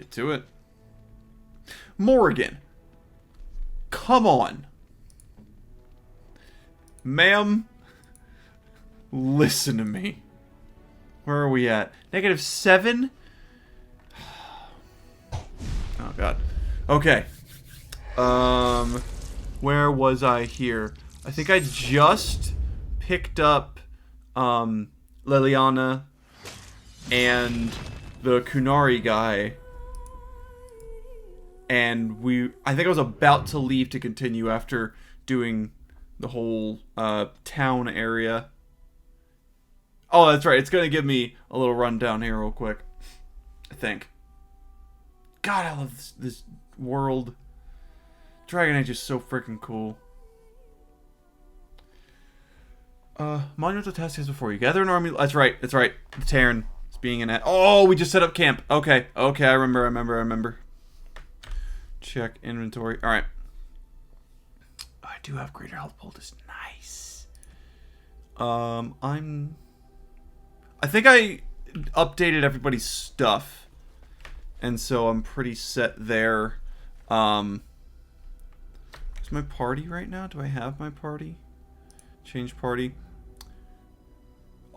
get to it. Morrigan. Come on. Ma'am. Listen to me. Where are we at? -7? Oh, God. Okay. Where was I here? I think I just picked up, Liliana and the Kunari guy. And I think I was about to leave to continue after doing the whole, town area. Oh, that's right. It's going to give me a little rundown here real quick. I think. God, I love this world. Dragon Age is so freaking cool. Monumental task is before you. Gather an army. That's right. That's right. The Terran is being an... Oh, we just set up camp. Okay. Okay, I remember. Check inventory. Alright. I do have greater health poultice. Nice. I think I updated everybody's stuff. And so I'm pretty set there. Is my party right now? Do I have my party? Change party.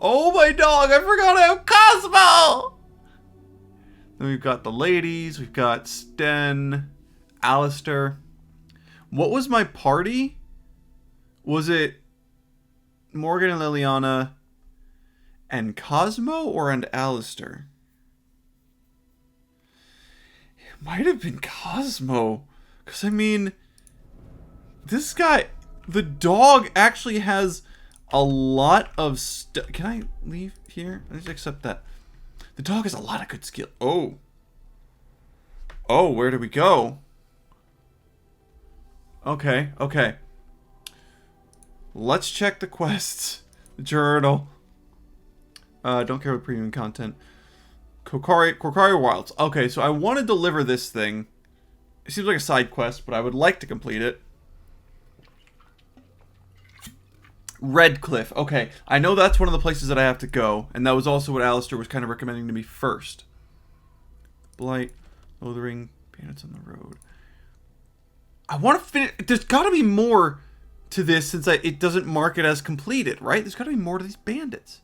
Oh, my dog! I forgot I have Cosmo! Then we've got the ladies. We've got Sten. Alistair. What was my party? Was it Morgan and Liliana and Cosmo or and Alistair? It might have been Cosmo. Because, I mean, this guy, the dog actually has a lot of stuff. Can I leave here? Let's accept that. The dog has a lot of good skill. Oh. Oh, where do we go? Okay. Let's check the quests. The journal. Don't care about premium content. Korkari Wilds. Okay, so I want to deliver this thing. It seems like a side quest, but I would like to complete it. Redcliffe. Okay, I know that's one of the places that I have to go, and that was also what Alistair was kind of recommending to me first. Blight, Lothering, Bandits on the Road. I want to finish. There's got to be more to this since it doesn't mark it as completed, right? There's got to be more to these bandits.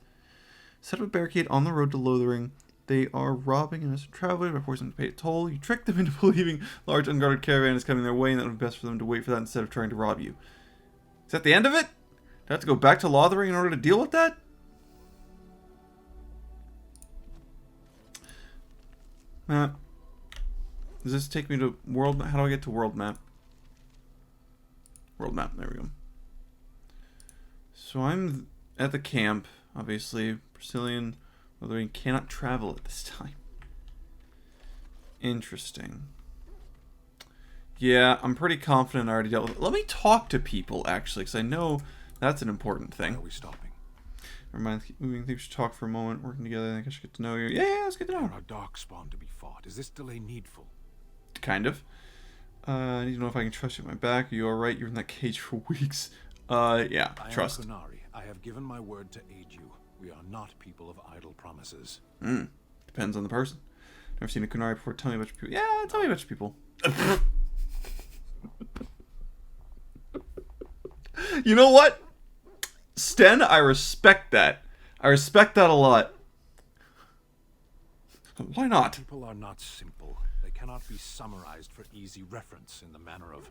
Set up a barricade on the road to Lothering. They are robbing innocent travelers by forcing them to pay a toll. You trick them into believing a large unguarded caravan is coming their way, and that would be best for them to wait for that instead of trying to rob you. Is that the end of it? Do I have to go back to Lothering in order to deal with that? Map. Does this take me to world map? How do I get to world map? World map. There we go. So I'm at the camp, obviously. Brazilian, Lothering cannot travel at this time. Interesting. Yeah, I'm pretty confident I already dealt with it. Let me talk to people, actually, because I know that's an important thing. Why are we stopping? Never mind. We should talk for a moment. Working together, I think I should get to know you. Yeah, let's get to know. There are darkspawn to be fought. Is this delay needful? Kind of. I need to know if I can trust you at my back. Are you alright? You're in that cage for weeks. Yeah, trust. I am Kunari. I have given my word to aid you. We are not people of idle promises. Depends on the person. Never seen a Kunari before. Tell me about your people. Yeah, tell me about your people. You know what? Sten, I respect that. I respect that a lot. Why not? People are not simple. They cannot be summarized for easy reference in the manner of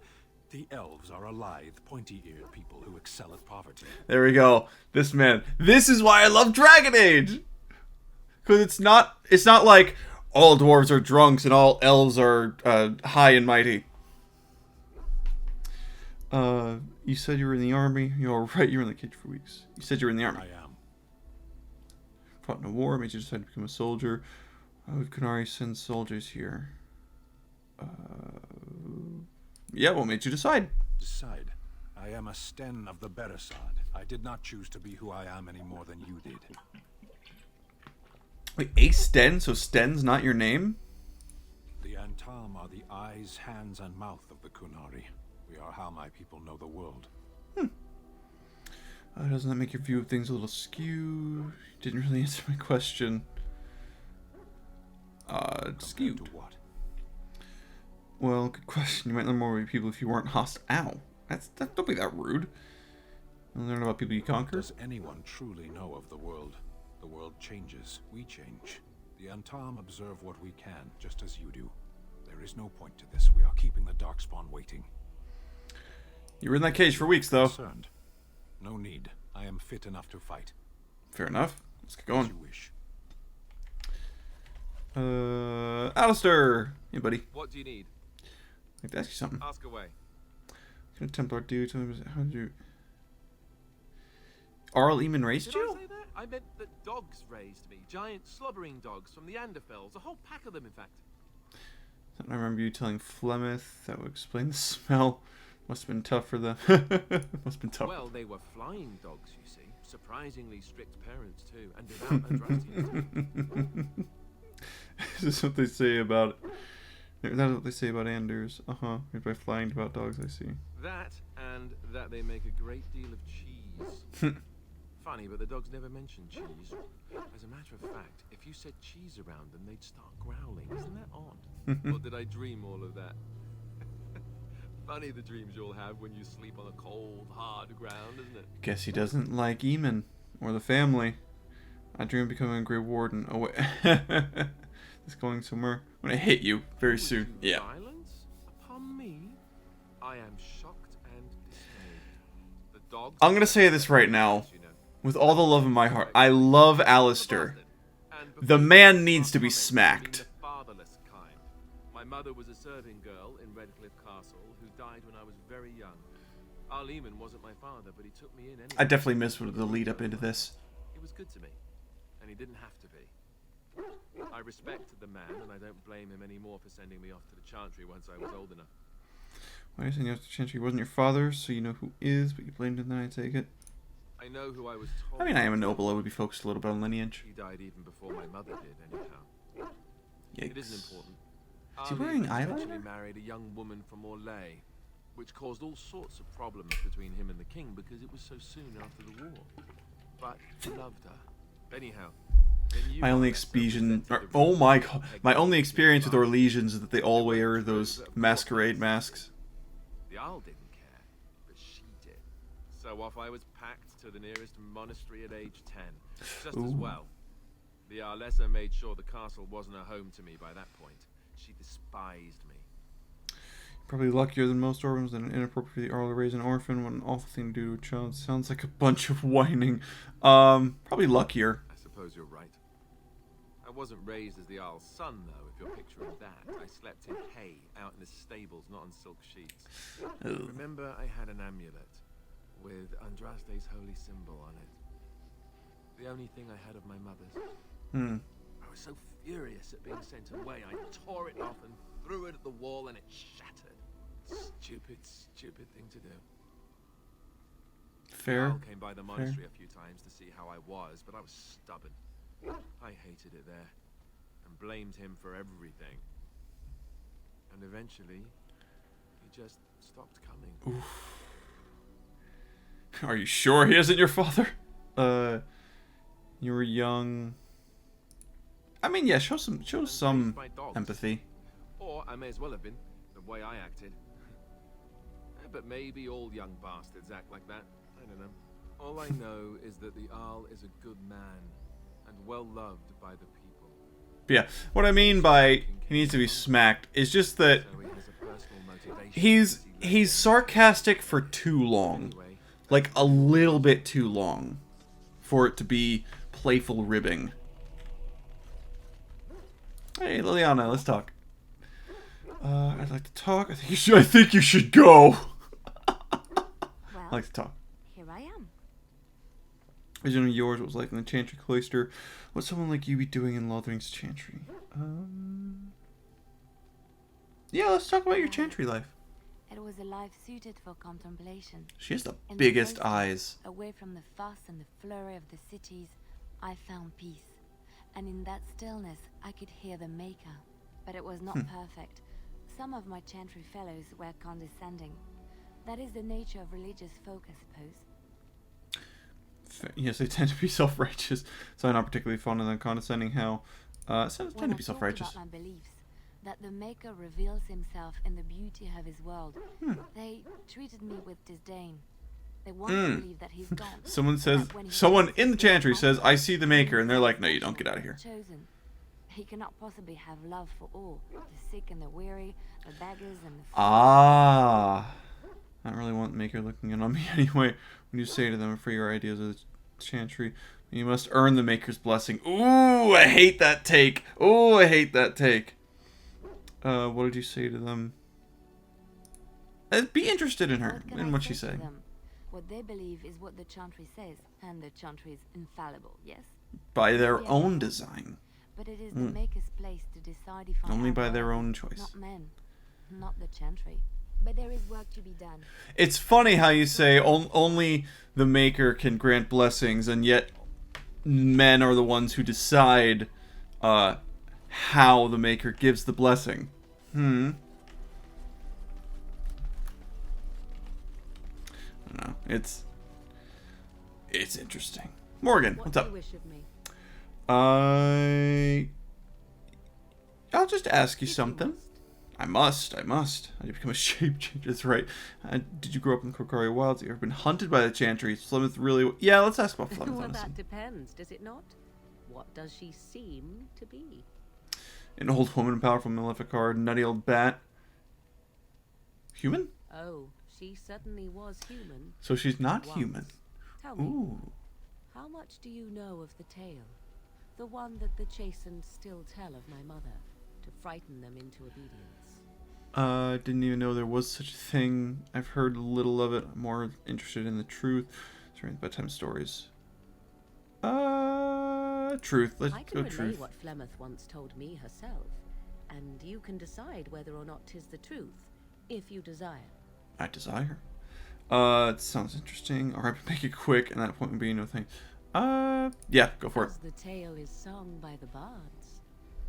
the elves are a lithe, pointy-eared people who excel at poverty. There we go. This man. This is why I love Dragon Age. Because it's not like all dwarves are drunks and all elves are high and mighty. You said you were in the army. You're right, you were in the cage for weeks. You said you were in the army. I am. Fought in a war, made you decide to become a soldier. Why would Kunari send soldiers here? Yeah, what made you decide? Decide. I am a Sten of the Beresad. I did not choose to be who I am any more than you did. Wait, a Sten? So Sten's not your name? The Antam are the eyes, hands, and mouth of the Kunari. We are how my people know the world. Doesn't that make your view of things a little skewed? You didn't really answer my question. Skewed. To what? Well, good question. You might learn more about people if you weren't hostile. Ow. Don't be that rude. You'll learn about people you conquer. Does anyone truly know of the world? The world changes. We change. The Antam observe what we can, just as you do. There is no point to this. We are keeping the Darkspawn waiting. You were in that cage for weeks, though. Concerned. No need. I am fit enough to fight. Fair enough. Let's get As going. you wish. Alistair! Hey, buddy. What do you need? I'd like to ask you something. Ask away. What can a Templar do? How did you... Arl Eamon raised Did you? I say that? I meant that dogs raised me. Giant slobbering dogs from the Anderfells. A whole pack of them, in fact. I remember you telling Flemeth that would explain the smell. Must have been tough for them. Must have been tough. Well, they were flying dogs, you see. Surprisingly strict parents, too. And devout Andrastians, too. Is this what they say about... That's what they say about Anders. Made by flying devout dogs, I see. That, and that they make a great deal of cheese. Funny, but the dogs never mention cheese. As a matter of fact, if you said cheese around them, they'd start growling. Isn't that odd? Or did I dream all of that? Funny the dreams you'll have when you sleep on a cold, hard ground, isn't it? Guess he doesn't like Eamon. Or the family. I dream of becoming a Grey Warden. Oh, wait. It's going somewhere. I'm gonna hit you very soon. Yeah. Violence upon me? I am shocked and dismayed. The dogs... I'm gonna say this right now. With all the love in my heart. I love Alistair. The man needs to be smacked. My mother was a serving girl in Redcliffe Castle who died when I was very young. Arl Eamon wasn't my father, but he took me in anyway. I definitely missed the lead up into this. He was good to me, and he didn't have to be. I respected the man, and I don't blame him anymore for sending me off to the Chantry once I was old enough. Why are you saying the Chantry wasn't your father, so you know who is, but you blamed him then, I take it? I know who I was told. I mean, I am a noble. I would be focused a little bit on lineage. He died even before my mother did, anyhow. Yikes. It isn't important. Is he wearing eventually eyeliner? married a young woman from Orlais, which caused all sorts of problems between him and the king because it was so soon after the war. But he loved her. Anyhow, my only only experience with Orlesians is that they all wear those masquerade masks. The Isle didn't care, but she did. So off I was packed to the nearest monastery at age 10. Just as well. The Arlessa made sure the castle wasn't a home to me by that point. She despised me. Probably luckier than most orphans than an inappropriately Arl to raise an orphan. What an awful thing to do to a child. Sounds like a bunch of whining. Probably luckier. I suppose you're right. I wasn't raised as the Arl's son, though, if you're picturing that. I slept in hay, out in the stables, not on silk sheets. Remember, I had an amulet with Andraste's holy symbol on it. The only thing I had of my mother's. I was so furious at being sent away, I tore it off and threw it at the wall, and it shattered. Stupid, stupid thing to do. Fair. I came by the monastery a few times to see how I was, but I was stubborn. I hated it there, and blamed him for everything. And eventually, he just stopped coming. Oof. Are you sure he isn't your father? You were young. I mean, yeah, show some empathy. Or I may as well have been, the way I acted. But maybe all young bastards act like that. I don't know. All I know is that the Arl is a good man, and well loved by the people. But yeah, what I mean by he needs to be smacked is just that he's sarcastic for too long. Like, a little bit too long for it to be playful ribbing. Hey, Liliana, let's talk. I'd like to talk. I think you should go. Well, I like to talk. Here I am. Vision of yours, what was like in the Chantry Cloister. What's someone like you be doing in Lothering's Chantry? Yeah, let's talk about your Chantry life. It was a life suited for contemplation. She has the In the biggest cloister, eyes. Away from the fuss and the flurry of the cities, I found peace. And in that stillness, I could hear the Maker. But it was not perfect. Some of my Chantry fellows were condescending. That is the nature of religious folk, I suppose. Yes, they tend to be self-righteous. So I'm not particularly fond of them condescending how... tend to be self-righteous. About my beliefs, that the Maker reveals himself in the beauty of his world. They treated me with disdain. They want to believe that he's gone. Someone says, that when he someone wakes, in the he's chantry says, conquered. I see the Maker, and they're like, no, you don't, get out of here. Chosen. He cannot possibly have love for all, the sick and the weary, the beggars and the Ah. I don't really want the Maker looking in on me anyway. When you say to them, for your ideas of the chantry, you must earn the Maker's blessing. Ooh, I hate that take. Ooh, I hate that take. What did you say to them? Be interested in her, in what she's saying. What they believe is what the chantry says, and the chantry is infallible, yes? By their own design. But it is the Maker's place to decide if I Only am by their worthy, own choice. Not men, not the chantry. But there is work to be done. It's funny how you say only the Maker can grant blessings, and yet men are the ones who decide how the Maker gives the blessing. I don't know. It's interesting. Morgan, what's up? What do you wish of me? I'll just ask you something. I must. How do you become a shape changer? That's right. Did you grow up in the Korkari Wilds? Have you ever been hunted by the Chantry? Is Flemeth really... Yeah, let's ask about Flemeth, Well, honestly. that depends, does it not? What does she seem to be? An old woman, a powerful Maleficard, nutty old bat. Human? Oh, she certainly was human. So she's not Once. human. Tell me, Ooh. how much do you know of the tale? The one that the chastened still tell of my mother, to frighten them into obedience. Didn't even know there was such a thing. I've heard little of it. I'm more interested in the truth. Sorry, bedtime stories. Truth. Let's I go can relay truth. what Flemeth once told me herself, and you can decide whether or not 'tis the truth, if you desire. I desire. It sounds interesting. Alright, make it quick, and that point would be no thanks. Yeah, go for it. As the tale is sung by the bards,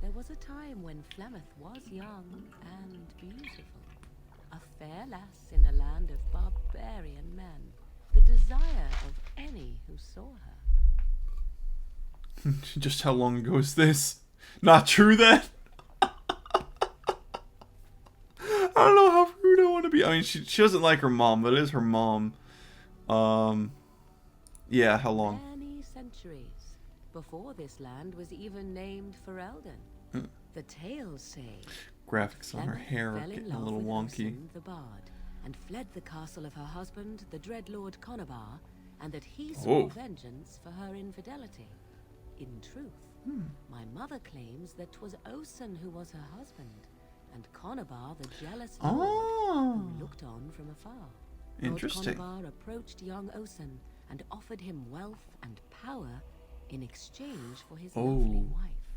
there was a time when Flemeth was young and beautiful. A fair lass in a land of barbarian men, the desire of any who saw her. Just how long ago is this? Not true then? I don't know how rude I want to be. I mean, she doesn't like her mom, but it is her mom. Yeah, how long? Many centuries before this land was even named Ferelden. The tales say Graphics on her Flemeth hair are fell in getting a love little with wonky. Oisin the bard, and fled the castle of her husband, the dread Lord Conabar, and that he swore vengeance for her infidelity. In truth, my mother claims that 'twas Oisin who was her husband, and Conabar the jealous lord who looked on from afar. Interesting. Lord Conabar approached young Oisin and offered him wealth and power in exchange for his lovely wife,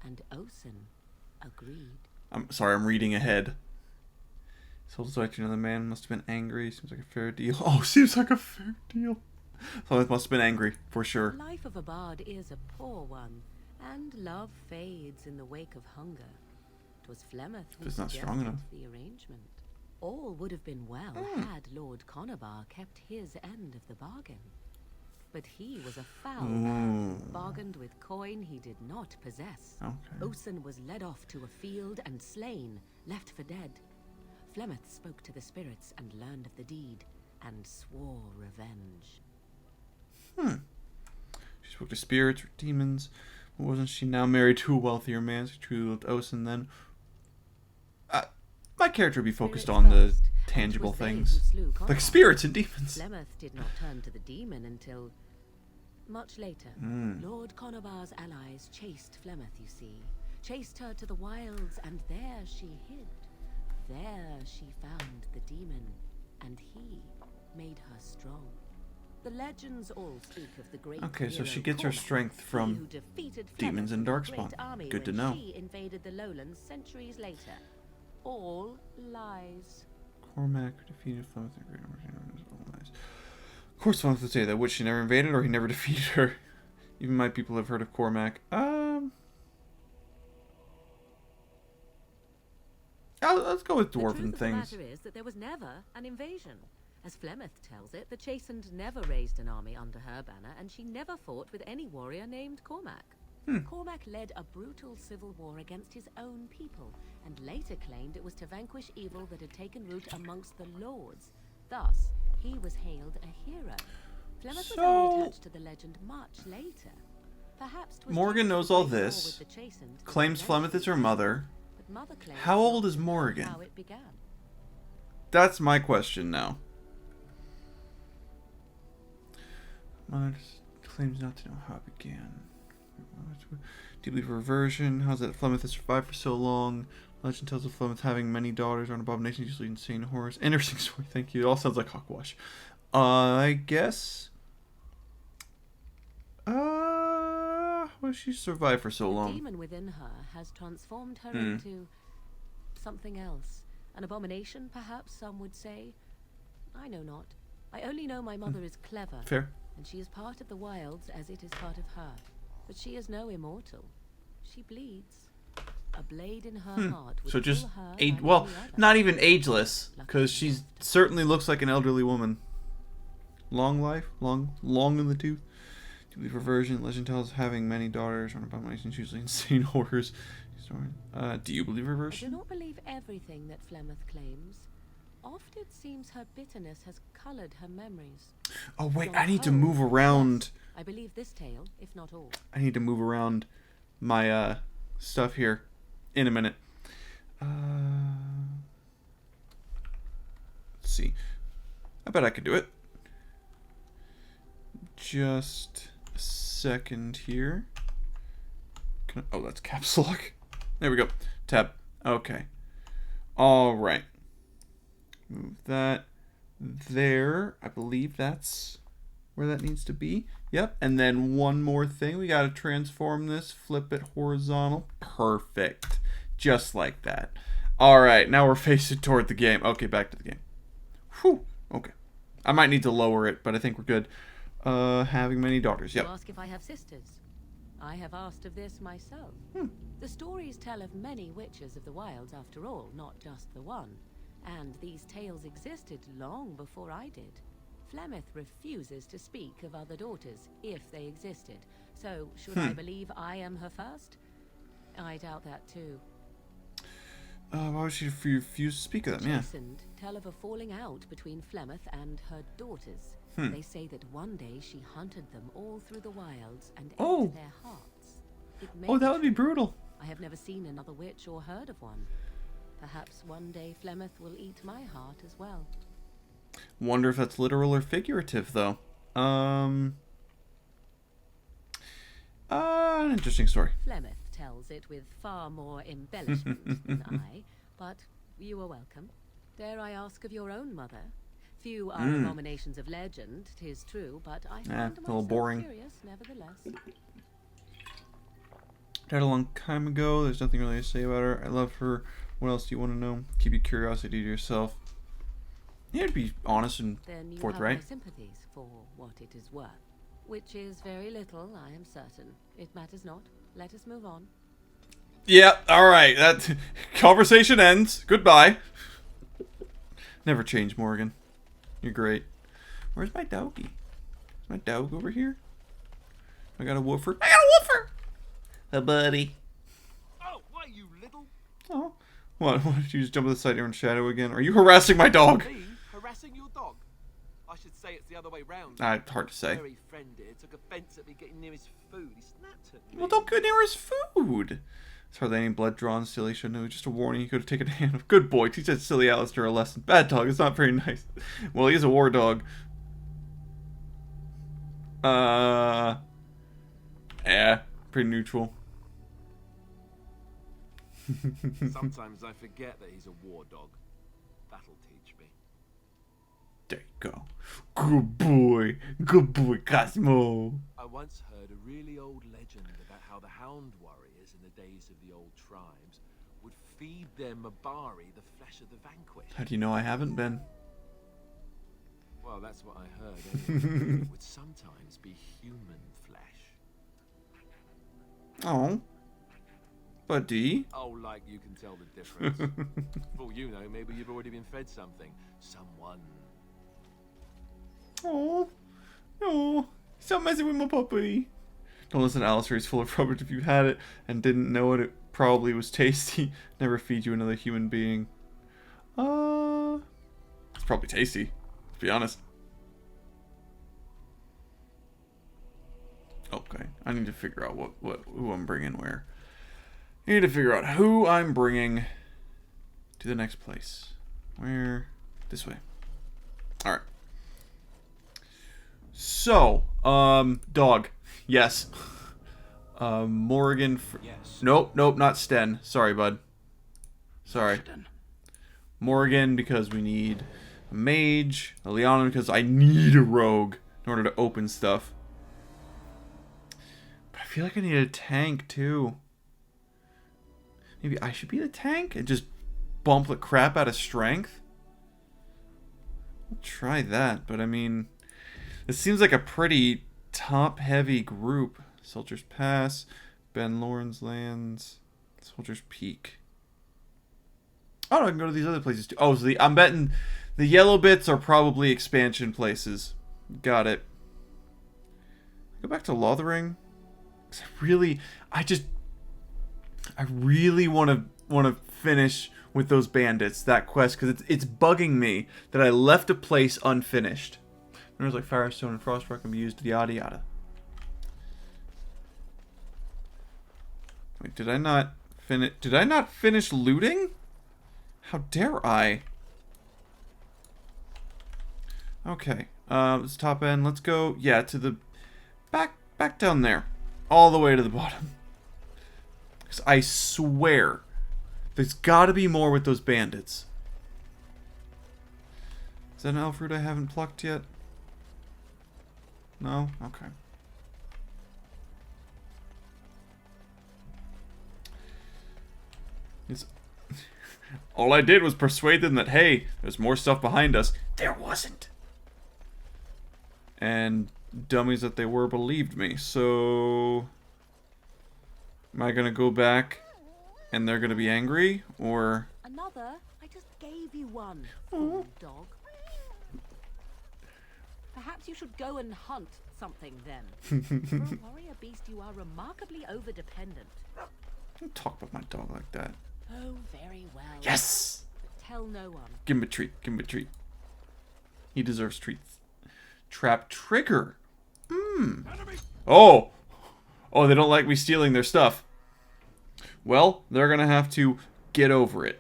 and Oisin agreed. I'm sorry, I'm reading ahead. Sold his wife to another man, must have been angry. Seems like a fair deal. Oh, seems like a fair deal. So it must have been angry, for sure. The life of a bard is a poor one, and love fades in the wake of hunger. 'Twas Flemeth who It's not strong suggested enough. the arrangement. All would have been well had Lord Conabar kept his end of the bargain. But he was a foul man, bargained with coin he did not possess. Okay. Oisin was led off to a field and slain, left for dead. Flemeth spoke to the spirits and learned of the deed, and swore revenge. She spoke to spirits or demons. Wasn't she now married to a wealthier man? She truly loved Oisin then. My character would be focused Spirits on the first, and 'twas tangible they things. who slew Like Conabar. spirits and demons. Flemeth did not turn to the demon until much later. Lord Conabar's allies chased Flemeth, you see. Chased her to the wilds, and there she hid. There she found the demon, and he made her strong. The legends all speak of the great Okay, so hero she gets her Cormac, strength he from who defeated demons Flemeth and with a Darkspawn. great army Good to when know. she invaded the lowlands centuries later. All lies. Cormac defeated Flemeth in great numbers. Of course, Flemeth would say that. Which she never invaded or he never defeated her. Even my people have heard of Cormac. Let's go with The truth dwarven of things. the matter is that there was never an invasion. As Flemeth tells it, the Chastened never raised an army under her banner, and she never fought with any warrior named Cormac. Cormac led a brutal civil war against his own people, and later claimed it was to vanquish evil that had taken root amongst the lords. Thus, he was hailed a hero. Flemeth was only attached to the legend much later. Perhaps 'twas Morgan due to knows the all great war this, with the Chastened that claims the Flemeth legend is her mother. but Mother claims How old not is to know Morgan? how it began. That's my question now. Mother claims not to know how it began. Deeply reversion. How's that Flemeth has survived for so long? Legend tells of Flemeth having many daughters on abominations, usually insane horrors. Interesting story, thank you. It all sounds like hogwash. I guess. How does she survive for so The long? demon within her has transformed her into something else. An abomination, perhaps some would say. I know not. I only know my mother is clever. Fair. And she is part of the wilds as it is part of her. But she is no immortal. She bleeds. A blade in her heart would So just kill her age. and Well, any other. not even ageless, because she certainly looks like an elderly woman. Long life, long in the tooth. Deeply reversion. Legend tells of having many daughters on abominations, usually insane horrors. Do you believe I reversion? do not believe everything that Flemeth claims. Oft it seems her bitterness has coloured her memories. Oh wait, On I need to the whole, move around. yes, I believe this tale, if not all. I need to move around my stuff here in a minute. Let's see. I bet I could do it. Just a second here. Oh, that's caps lock. There we go. Tab. Okay. All right. Move that there. I believe that's where that needs to be. Yep. And then one more thing. We got to transform this. Flip it horizontal. Perfect. Just like that. All right. Now we're facing toward the game. Okay, back to the game. Whew. Okay. I might need to lower it, but I think we're good. Having many daughters. Yep. You ask if I have sisters. I have asked of this myself. The stories tell of many witches of the wilds after all, not just the one. And these tales existed long before I did. Flemeth refuses to speak of other daughters, if they existed. So, should I believe I am her first? I doubt that too. Why would she refuse to speak of them? Yeah. Chastened tell of a falling out between Flemeth and her daughters. They say that one day she hunted them all through the wilds and ate their hearts. It may Oh, that would be true. brutal. I have never seen another witch or heard of one. Perhaps one day Flemeth will eat my heart as well. Wonder if that's literal or figurative, though. An interesting story. Flemeth tells it with far more embellishment than I, but you are welcome. Dare I ask of your own mother? Few are abominations of legend, 'tis true, but I find a little myself boring. curious nevertheless. Died a long time ago. There's nothing really to say about her. I love her. What else do you want to know? Keep your curiosity to yourself. Yeah, to be honest and Then you forthright. have my sympathies for what it is worth. Which is very little, I am certain. It matters not. Let us move on. Yeah, alright. That conversation ends. Goodbye. Never change, Morgan. You're great. Where's my doggy? Is my dog over here? I got a woofer. I got a woofer! A buddy. Oh, why, you little... Oh. What? Did you just jump to the side here in shadow again? Are you harassing my dog? Me? Harassing your dog? I should say it's the other way round. Hard to say. Very friend here took offence at me getting near his food. He snapped at me. Well, don't go near his food. There's hardly any blood drawn. Silly should know. Just a warning. He could have taken a hand of. Good boy. Teach that silly Alistair a lesson. Bad dog. It's not very nice. Well, he's a war dog. Yeah. Pretty neutral. Sometimes I forget that he's a war dog. That'll teach me. There you go. Good boy. Good boy, Cosmo. I once heard a really old legend about how the hound warriors in the days of the old tribes would feed their Mabari the flesh of the vanquished. How do you know I haven't been? Well, that's what I heard. Anyway. It would sometimes be human flesh. Oh. Buddy. Oh, like you can tell the difference. For all you know, maybe you've already been fed something. Someone. Oh. No. Stop messing with my puppy. Don't listen to Alistair, he's full of rubbish. If you had it and didn't know it, it probably was tasty. Never feed you another human being. It's probably tasty, to be honest. Okay, I need to figure out who I'm bringing where. I need to figure out who I'm bringing to the next place. Where? This way. Alright. So, dog. Yes. Morgan. Yes. Nope, not Sten. Sorry, bud. Sorry. Morgan, because we need a mage. Liana, because I need a rogue in order to open stuff. But I feel like I need a tank, too. Maybe I should be the tank and just bump the crap out of strength? I'll try that, but I mean, it seems like a pretty top-heavy group. Soldier's Pass, Ben Lawrence Lands, Soldier's Peak. Oh, no, I can go to these other places too. Oh, so I'm betting the yellow bits are probably expansion places. Got it. Go back to Lothering. I really want to finish with those bandits, that quest, because it's bugging me that I left a place unfinished. There's like Firestone and Frostbite can be used, yada yada. Wait, did I not finish looting? How dare I? Okay, this top end. Let's go, yeah, to the back down there, all the way to the bottom. Because I swear, there's got to be more with those bandits. Is that an elf root I haven't plucked yet? No? Okay. All I did was persuade them that, hey, there's more stuff behind us. There wasn't. And dummies that they were believed me. So, am I going to go back and they're going to be angry? Or... Another? I just gave you one, fool dog. Perhaps you should go and hunt something then. For a warrior beast, you are remarkably over-dependent. Don't talk about my dog like that. Oh, very well. Yes! But tell no one. Give him a treat. Give him a treat. He deserves treats. Trap trigger. Oh! Oh, they don't like me stealing their stuff. Well, they're gonna have to get over it.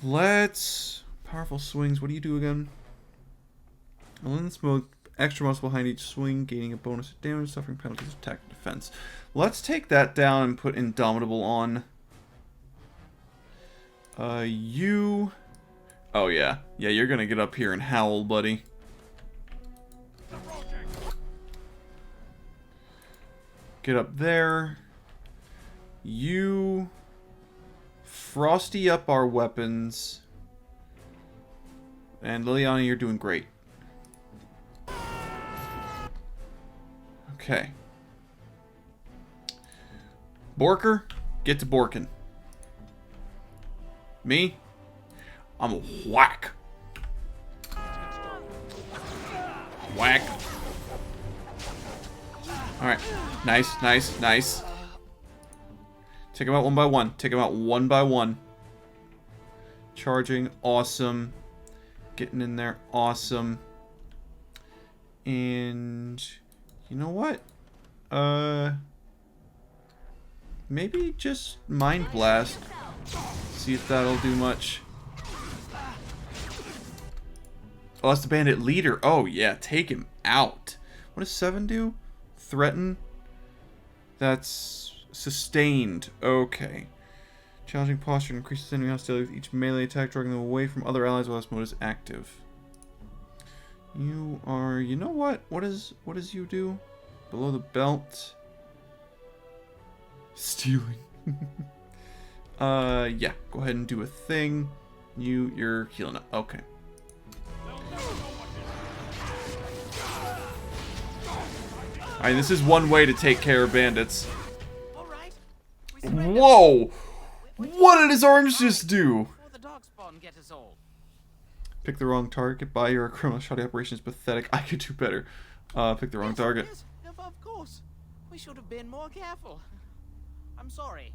Let's... Powerful swings. What do you do again? Alone smoke. Extra muscle behind each swing, gaining a bonus of damage, suffering penalties of attack and defense. Let's take that down and put Indomitable on. You... Oh, yeah. Yeah, you're gonna get up here and howl, buddy. Get up there. You... Frosty up our weapons. And Liliana, you're doing great. Okay. Borker, get to Borkin. Me, I'm a whack. Whack. Alright. Nice. Take him out one by one. Charging, awesome. Getting in there, awesome. And... you know what? Maybe just Mind Blast. See if that'll do much. Oh, that's the bandit leader. Oh, yeah. Take him out. What does 7 do? Threaten? That's sustained. Okay. Challenging posture increases enemy hostility with each melee attack, drawing them away from other allies while this mode is active. You are... you know what? What does you do? Below the belt. Stealing. Yeah. Go ahead and do a thing. You're healing up. Okay. Alright, this is one way to take care of bandits. Whoa! What did his arms just do? Pick the wrong target. Buy your criminal shotty operation is pathetic. I could do better. Pick the wrong target. Of course. We should have been more careful. I'm sorry.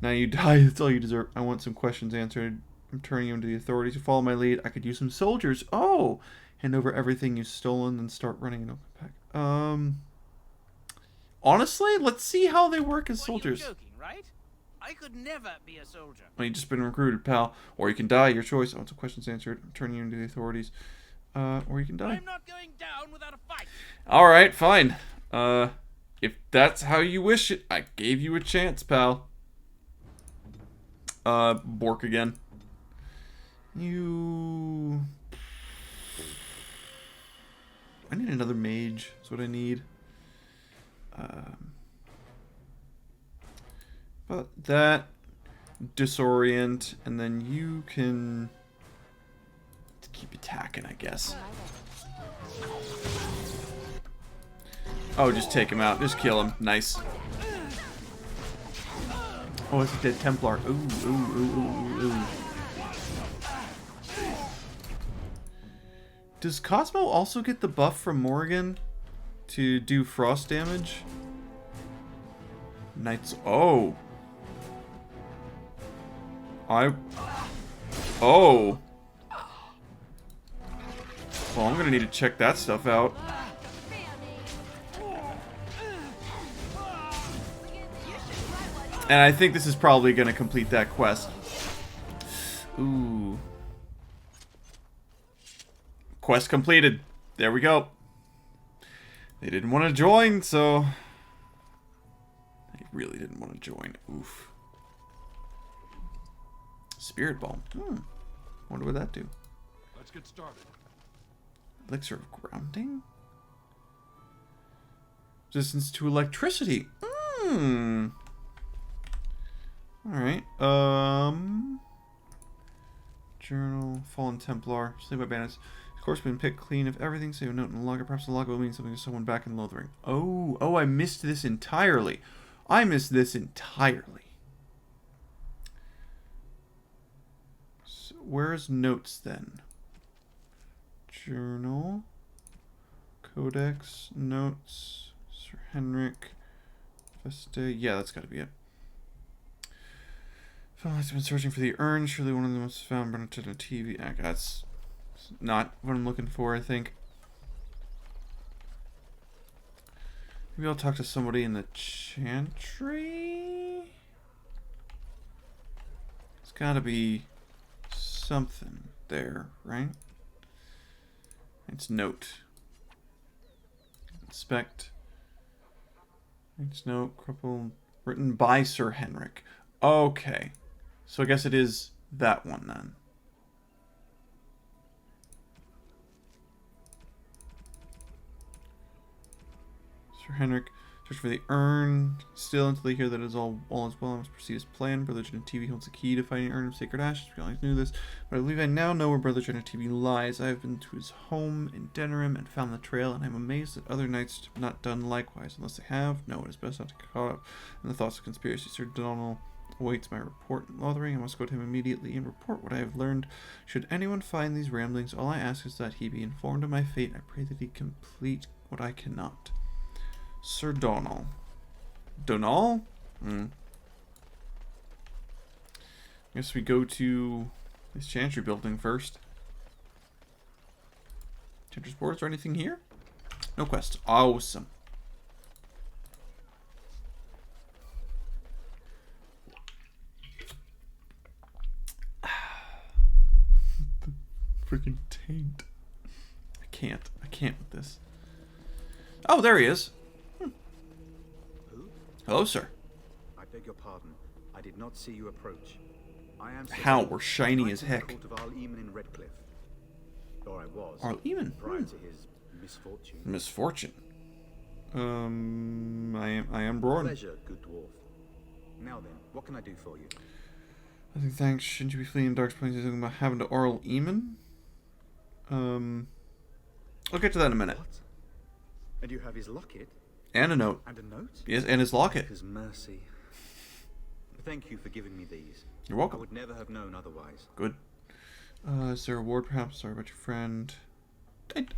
Now you die. That's all you deserve. I want some questions answered. I'm turning you into the authorities. To follow my lead, I could use some soldiers. Oh! Hand over everything you've stolen and start running an open pack. Honestly, let's see how they work as soldiers. You're joking, right? I could never be a soldier. Well, you've just been recruited, pal. Or you can die. Your choice. I want some questions answered. I'm turning you into the authorities. Or you can die. I'm not going down without a fight. Alright, fine. If that's how you wish it, I gave you a chance, pal. Bork again. I need another mage. That's what I need. But that disorient, and then you can keep attacking, I guess. Oh, just take him out. Just kill him. Nice. Oh, it's a dead Templar. Ooh, ooh, ooh, ooh, ooh. Does Cosmo also get the buff from Morrigan to do frost damage? Knights. Oh. Oh. Well, I'm gonna need to check that stuff out. And I think this is probably gonna complete that quest. Ooh. Quest completed. There we go. They didn't want to join, so... They really didn't want to join. Oof. Spirit Bomb. Wonder what that do. Let's get started. Elixir of Grounding? Resistance to electricity. Alright. Journal. Fallen Templar. Sleep by Bandits. Of course, been picked clean of everything. Save a note in the logger. Perhaps the logger will mean something to someone back in Lothering. Oh, I missed this entirely. I missed this entirely. So where's notes then? Journal. Codex. Notes. Sir Henrik. Vesta. Yeah, that's gotta be it. I've been searching for the urn. Surely one of them was found burned to the TV. That's not what I'm looking for, I think. Maybe I'll talk to somebody in the chantry? It's gotta be something there, right? It's note. Inspect. It's note. Cripple. Written by Sir Henrik. Okay. So I guess it is that one then. Sir Henrik, search for the urn. Still until they hear that all is well. I must proceed as planned. Brother Jen TV holds the key to finding an urn of sacred ashes. We always knew this, but I believe I now know where Brother Jen TV lies. I have been to his home in Denerim and found the trail, and I am amazed that other knights have not done likewise. Unless they have, no, it is best not to get caught up in the thoughts of conspiracy. Sir Donald awaits my report in Lothering. I must go to him immediately and report what I have learned. Should anyone find these ramblings, all I ask is that he be informed of my fate. I pray that he complete what I cannot. Sir Donal. Donal? Guess we go to this chantry building first. Chantry's boards or anything here? No quest. Awesome. Freaking taint. I can't with this. Oh, there he is. Who? Hello, sir. I beg your pardon. I did not see you approach. I am How? We're shiny as heck. Court of Arl Eamon in Redcliffe. Or I was. Arl Eamon? Prior to his misfortune. Misfortune. I am Bjorn. Pleasure, good dwarf. Now then, what can I do for you? I think thanks. Shouldn't you be fleeing dark places talking about having to Arl Eamon? I'll get to that in a minute. What? And you have his locket? And a note. And a note? Yes, and his locket. His mercy. Thank you for giving me these. You're I welcome. would never have known otherwise. Good. Is there a reward perhaps? Sorry about your friend.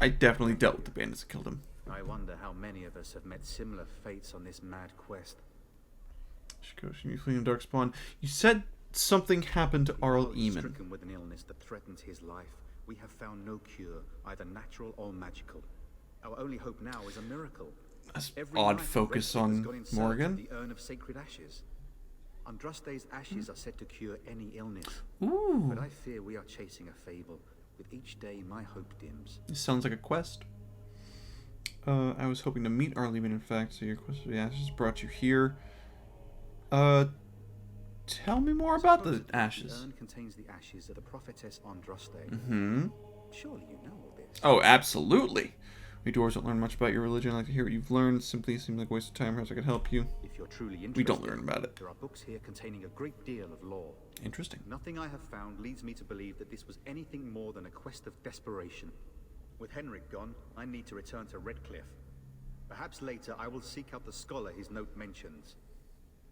I definitely dealt with the bandits that killed him. I wonder how many of us have met similar fates on this mad quest. You fleeing Darkspawn. You said something happened to Arl Although Eamon. stricken with an illness that threatens his life, we have found no cure, either natural or magical. Our only hope now is a miracle. That's Every odd night, focus Redcliffe has on gone in search of Morgan. The urn of sacred ashes. Andraste's ashes are said to cure any illness. Ooh. But I fear we are chasing a fable. With each day, my hope dims. This sounds like a quest. I was hoping to meet Arl Eamon, in fact, so your quest for the ashes brought you here. Tell me more about the ashes. The urn contains the ashes of the prophetess Andraste. Mm-hmm. Surely you know all this. Oh, absolutely. We dwarves don't learn much about your religion. I'd like to hear what you've learned. Simply seems like a waste of time. Perhaps I could help you. If you're truly interested, We don't learn about it. There are books here containing a great deal of lore. Interesting. Nothing I have found leads me to believe that this was anything more than a quest of desperation. With Henrik gone, I need to return to Redcliffe. Perhaps later I will seek out the scholar his note mentions.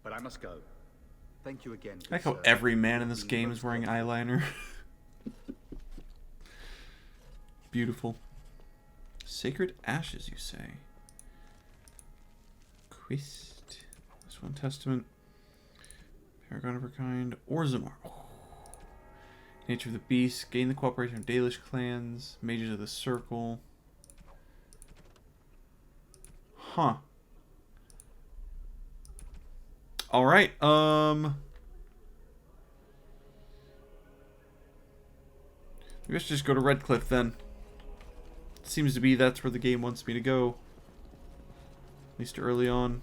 But I must go. Thank you again. I like how every man in this game is wearing eyeliner. Beautiful. Sacred ashes, you say? Quist. This one testament. Paragon of her kind. Orzammar. Oh. Nature of the beast. Gain the cooperation of Dalish clans. Mages of the circle. Huh. Alright, maybe I should just go to Redcliffe then. Seems to be that's where the game wants me to go. At least early on.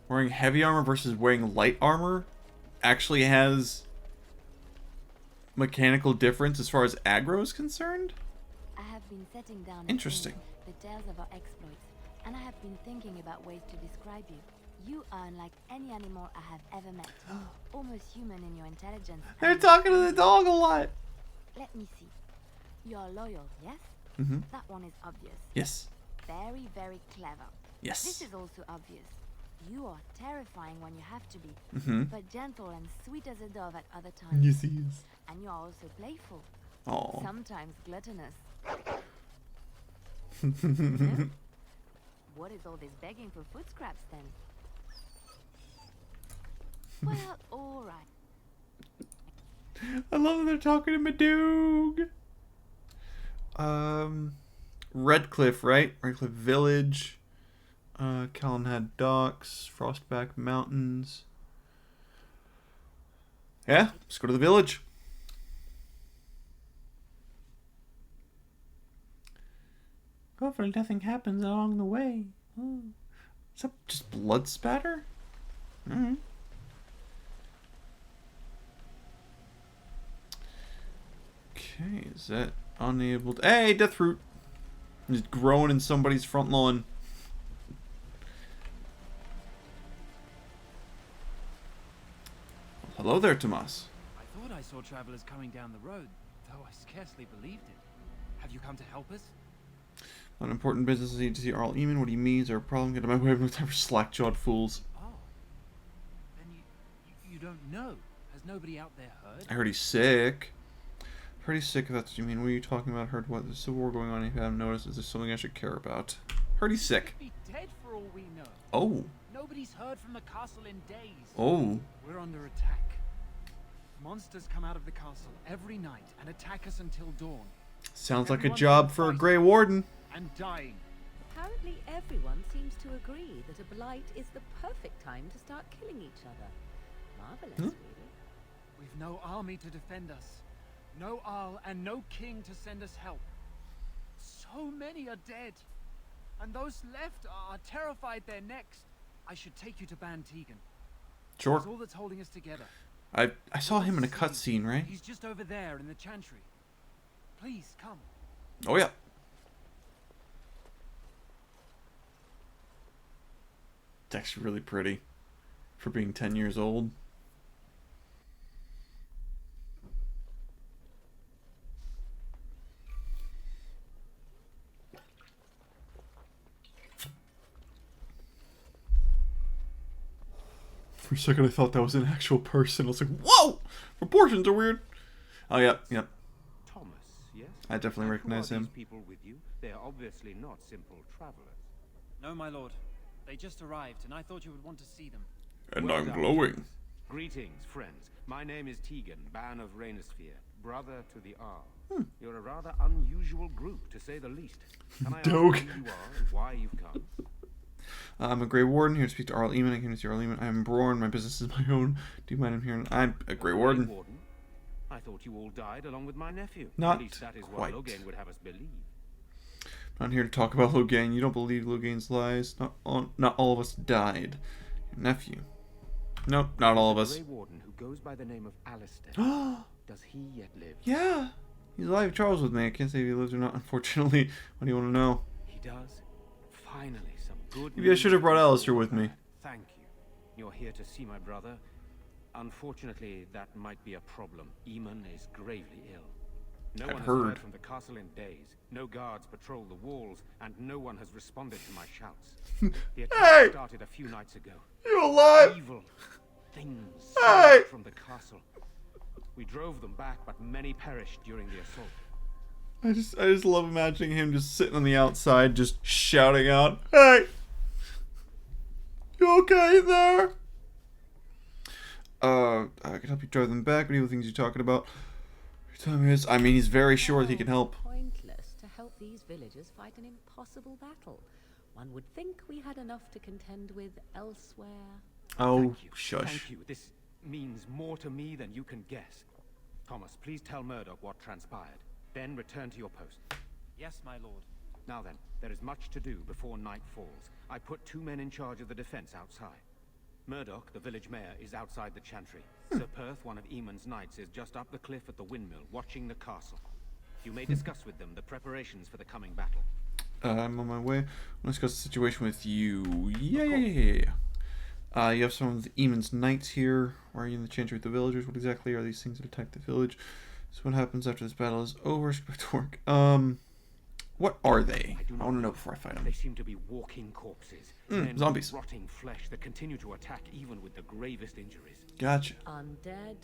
Wearing heavy armor versus wearing light armor actually has mechanical difference as far as aggro is concerned? I have been setting down Interesting. the tales of our exploits, and I have been thinking about ways to describe you. You are unlike any animal I have ever met. Almost human in your intelligence. They're and talking to the dog a lot. Let me see. You are loyal, yes? Mm-hmm. That one is obvious. Yes. Very, very clever. Yes. This is also obvious. You are terrifying when you have to be, Mm-hmm. but gentle and sweet as a dove at other times. Yes, he is. And you are also playful. Oh. Sometimes gluttonous. What is all this begging for food scraps then? Well, alright. I love that they're talking to Madoog. Redcliffe, right? Redcliffe Village. Callanhead Docks. Frostback Mountains. Yeah, let's go to the village. Hopefully nothing happens along the way. Oh. Is that just blood spatter? Alright. Okay, is that unable to... Hey, Deathroot! Just growing in somebody's front lawn. Well, hello there, Tomas. I thought I saw travelers coming down the road, though I scarcely believed it. Have you come to help us? On important business, I need to see Arl Eamon. What do you mean? Is there a problem? Get out of my way. I have no time for slack-jawed fools. Oh. Then you don't know. Has nobody out there heard? I heard he's sick. Pretty sick, if that's what you mean. What are you talking about? Heard what? There's a civil war going on. If you haven't noticed, is there something I should care about? Heard he's sick. He could be dead for all we know. Oh. Nobody's heard from the castle in days. Oh. We're under attack. Monsters come out of the castle every night and attack us until dawn. Sounds like a Everyone's job been for a fighting Grey Warden. and dying. Apparently everyone seems to agree that a blight is the perfect time to start killing each other. Marvelous, really. We've no army to defend us. No Arl and no king to send us help. So many are dead. And those left are terrified they're next. I should take you to Ban Tegan. Sure. It's all that's holding us together. I saw him in a cutscene, right? He's just over there in the chantry. Please, come. Oh, yeah. It's actually really pretty for being 10 years old. For a second, I thought that was an actual person. I was like, whoa! Proportions are weird. Oh, yep, yep. Thomas, yes? I definitely recognize him. These people with you? They are obviously not simple travelers. No, my lord. They just arrived, and I thought you would want to see them. And Well I'm done. glowing. Greetings, friends. My name is Tegan, Ban of Rainersphere, brother to the Arl. You're a rather unusual group, to say the least. Can I ask who Dog. you are and why you've come? I'm a Grey Warden here to speak to Arl Eamon. I came to see Arl Eamon. I'm Brorn. My business is my own. Do you mind I'm here? I'm a Grey Warden. I thought you all died along with my nephew. Not At least that is quite. what Logain would have us believe. I'm not here to talk about Logain. You don't believe Logain's lies. Not all of us died. Your nephew. Nope, not all of us. The Grey Warden who goes by the name of Alistair. Does he yet live? Yeah. He's alive. Charles with me. I can't say if he lives or not, unfortunately. What do you want to know? He does. Finally, some good Maybe I should have brought news. Alistair with me. Thank you. You're here to see my brother. Unfortunately, that might be a problem. Eamon is gravely ill. No I've one has heard. heard from the castle in days. No guards patrol the walls, and no one has responded to my shouts. The attack Hey! started a few nights ago. You alive? Evil things Hey! surged from the castle. We drove them back, but many perished during the assault. I just love imagining him just sitting on the outside, just shouting out, "Hey, you okay in there? I can help you drive them back. What evil things are you talking about? Your time is. I mean, he's very sure that he can help. Pointless to help these villagers fight an impossible battle. One would think we had enough to contend with elsewhere. Oh, Thank you. shush. Thank you. This means more to me than you can guess. Thomas, please tell Murdoch what transpired. Then return to your post. Yes, my lord. Now then, there is much to do before night falls. I put 2 men in charge of the defense outside. Murdoch, the village mayor, is outside the chantry. Sir Perth, one of Eamon's knights, is just up the cliff at the windmill, watching the castle. You may discuss with them the preparations for the coming battle. I'm on my way. Let's discuss the situation with you. Yeah. You have some of the Eamon's knights here. Why are you in the chantry with the villagers? What exactly are these things that attack the village? So what happens after this battle is over? Back to work. What are they? I want to know before I fight them. They seem to be walking corpses. Men with zombies. rotting flesh that continue to attack even with the gravest injuries. Gotcha. Undead,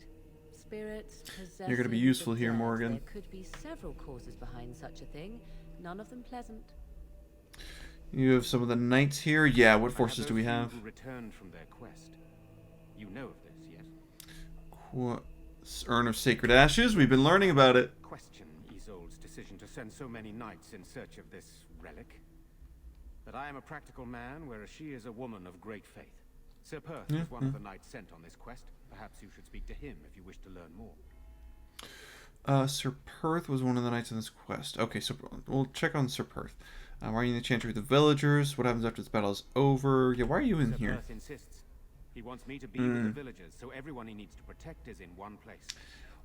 spirits, possessed. You're gonna be useful here, Morgan. There could be several causes behind such a thing, none of them pleasant. You have some of the knights here. Yeah, what forces Those do we few have? who returned from their quest. You know of this, yes? What? Urn of Sacred Ashes? We've been learning about it. Question Isolde's decision to send so many knights in search of this relic. But I am a practical man, whereas she is a woman of great faith. Sir Perth is one of the knights sent on this quest. Perhaps you should speak to him if you wish to learn more. Sir Perth was one of the knights in this quest. Okay, so we'll check on Sir Perth. Why are you in the chantry with the villagers? What happens after this battle is over? Yeah, why are you in Sir here? Perth insists. He wants me to be with the villagers, so everyone he needs to protect is in one place.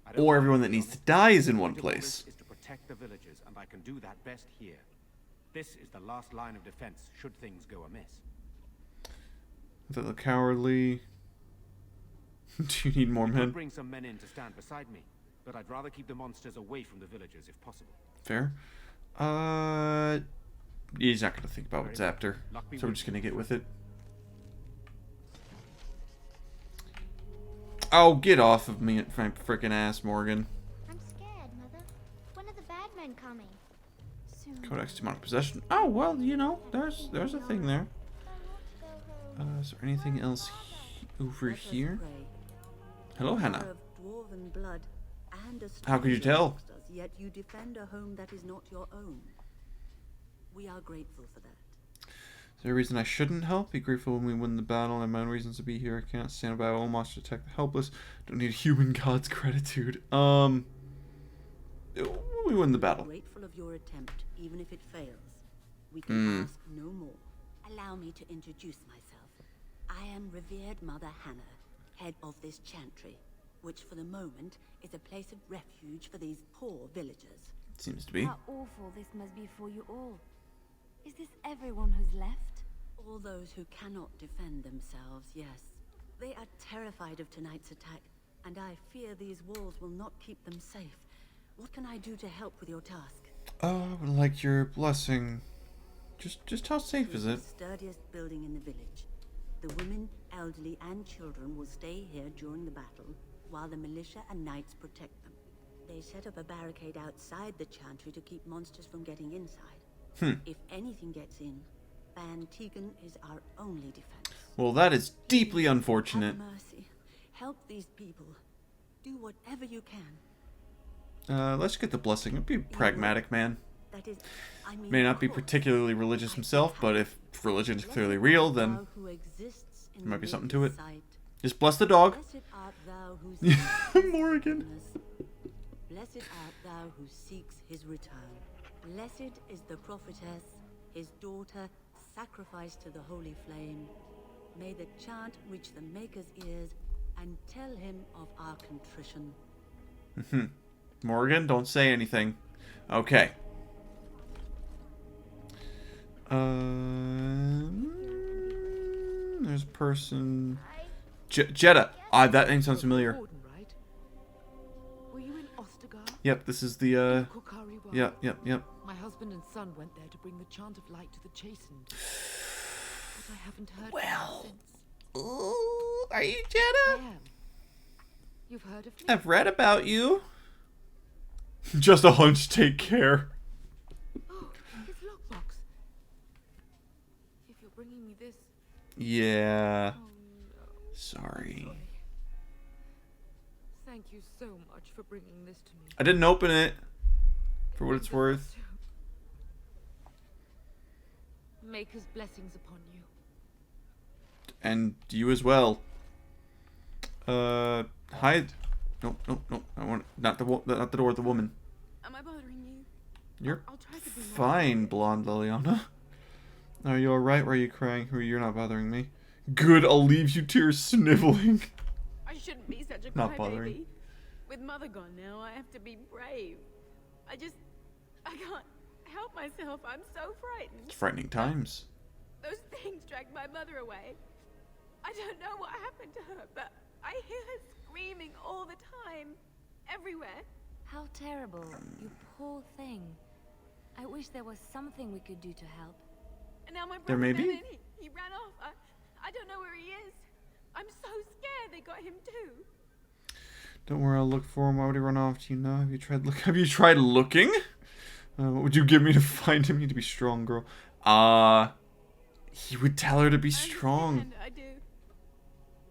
I don't Or mind, everyone to that be needs to honest. die is in The one point of all place. this is to protect the villagers, and I can do that best here. This is the last line of defense, should things go amiss. They look cowardly. Do you need more I could men? bring some men in to stand beside me, but I'd rather keep the monsters away from the villagers if possible. Fair. He's not gonna think about what's after, so we're just gonna get with it. Oh, get off of me, my frickin' ass, Morgan. I'm scared, Mother. When are the bad men coming? Soon. Codex Demonic Possession. Oh, well, you know, there's a thing there. I want to go home. Is there anything else over Let us here? pray. Hello, You are Hannah. of dwarven blood and a How could you stranger tell? amongst us, yet you defend a home that is not your own. We are grateful for that. Is there a reason I shouldn't help? Be grateful when we win the battle. I have my own reasons to be here. I cannot stand by all monsters to attack the helpless. Don't need human god's gratitude. We win the battle. Grateful of your attempt, even if it fails. We can ask no more. Allow me to introduce myself. I am revered Mother Hannah, head of this chantry, which for the moment is a place of refuge for these poor villagers. Seems to be. How awful this must be for you all. Is this everyone who's left? All those who cannot defend themselves, yes. They are terrified of tonight's attack, and I fear these walls will not keep them safe. What can I do to help with your task? I would like your blessing. Just how safe is it? The sturdiest building in the village. The women, elderly and children will stay here during the battle, while the militia and knights protect them. They set up a barricade outside the chantry to keep monsters from getting inside. If anything gets in, Van Tegan is our only defense. Well, that is deeply unfortunate. Have mercy. Help these people. Do whatever you can. Let's get the blessing. Be pragmatic, man. That is, I mean, May not be of course, particularly religious himself, but if religion is clearly real, then there might be something to it. Just bless the dog. Blessed art thou who seeks Morrigan. Blessed art thou who seeks his return. Blessed is the prophetess, his daughter, sacrificed to the holy flame. May the chant reach the Maker's ears and tell him of our contrition. Morgan, don't say anything. Okay. There's a person. Jetta. That name sounds familiar. Gordon, right? Were you in Ostergard? Yep, this is the Kokari Well? Yep. My husband and son went there to bring the chant of light to the chastened. But I haven't heard from them since. Ooh, are you I Jetta? am. You've heard of me? I've read about you. Just a hunch. Take care. Oh, his lockbox. If you're bringing me this. Yeah. Oh no. Sorry. Thank you so much for bringing this to me. I didn't open it. For what it's worth. Maker's blessings upon you. And you as well. Hide. Nope. I want not the door with the woman. Am I bothering you? You're I'll try to be more fine, blonde Liliana. Are you alright? Why are you crying? You're not bothering me. Good, I'll leave you to your sniveling. I shouldn't be such a Not bothering. crybaby. With Mother gone now, I have to be brave. I can't help myself. I'm so frightened. It's frightening times. Those things dragged my mother away. I don't know what happened to her, but I hear her screaming all the time. Everywhere. How terrible, you poor thing. I wish there was something we could do to help. And now my brother There may be. Bevan, he ran off. I don't know where he is. I'm so scared they got him too. Don't worry, I'll look for him. Why would he run off? Do you know? Have you tried looking? What would you give me to find him? You need to be strong, girl. He would tell her to be strong. I do.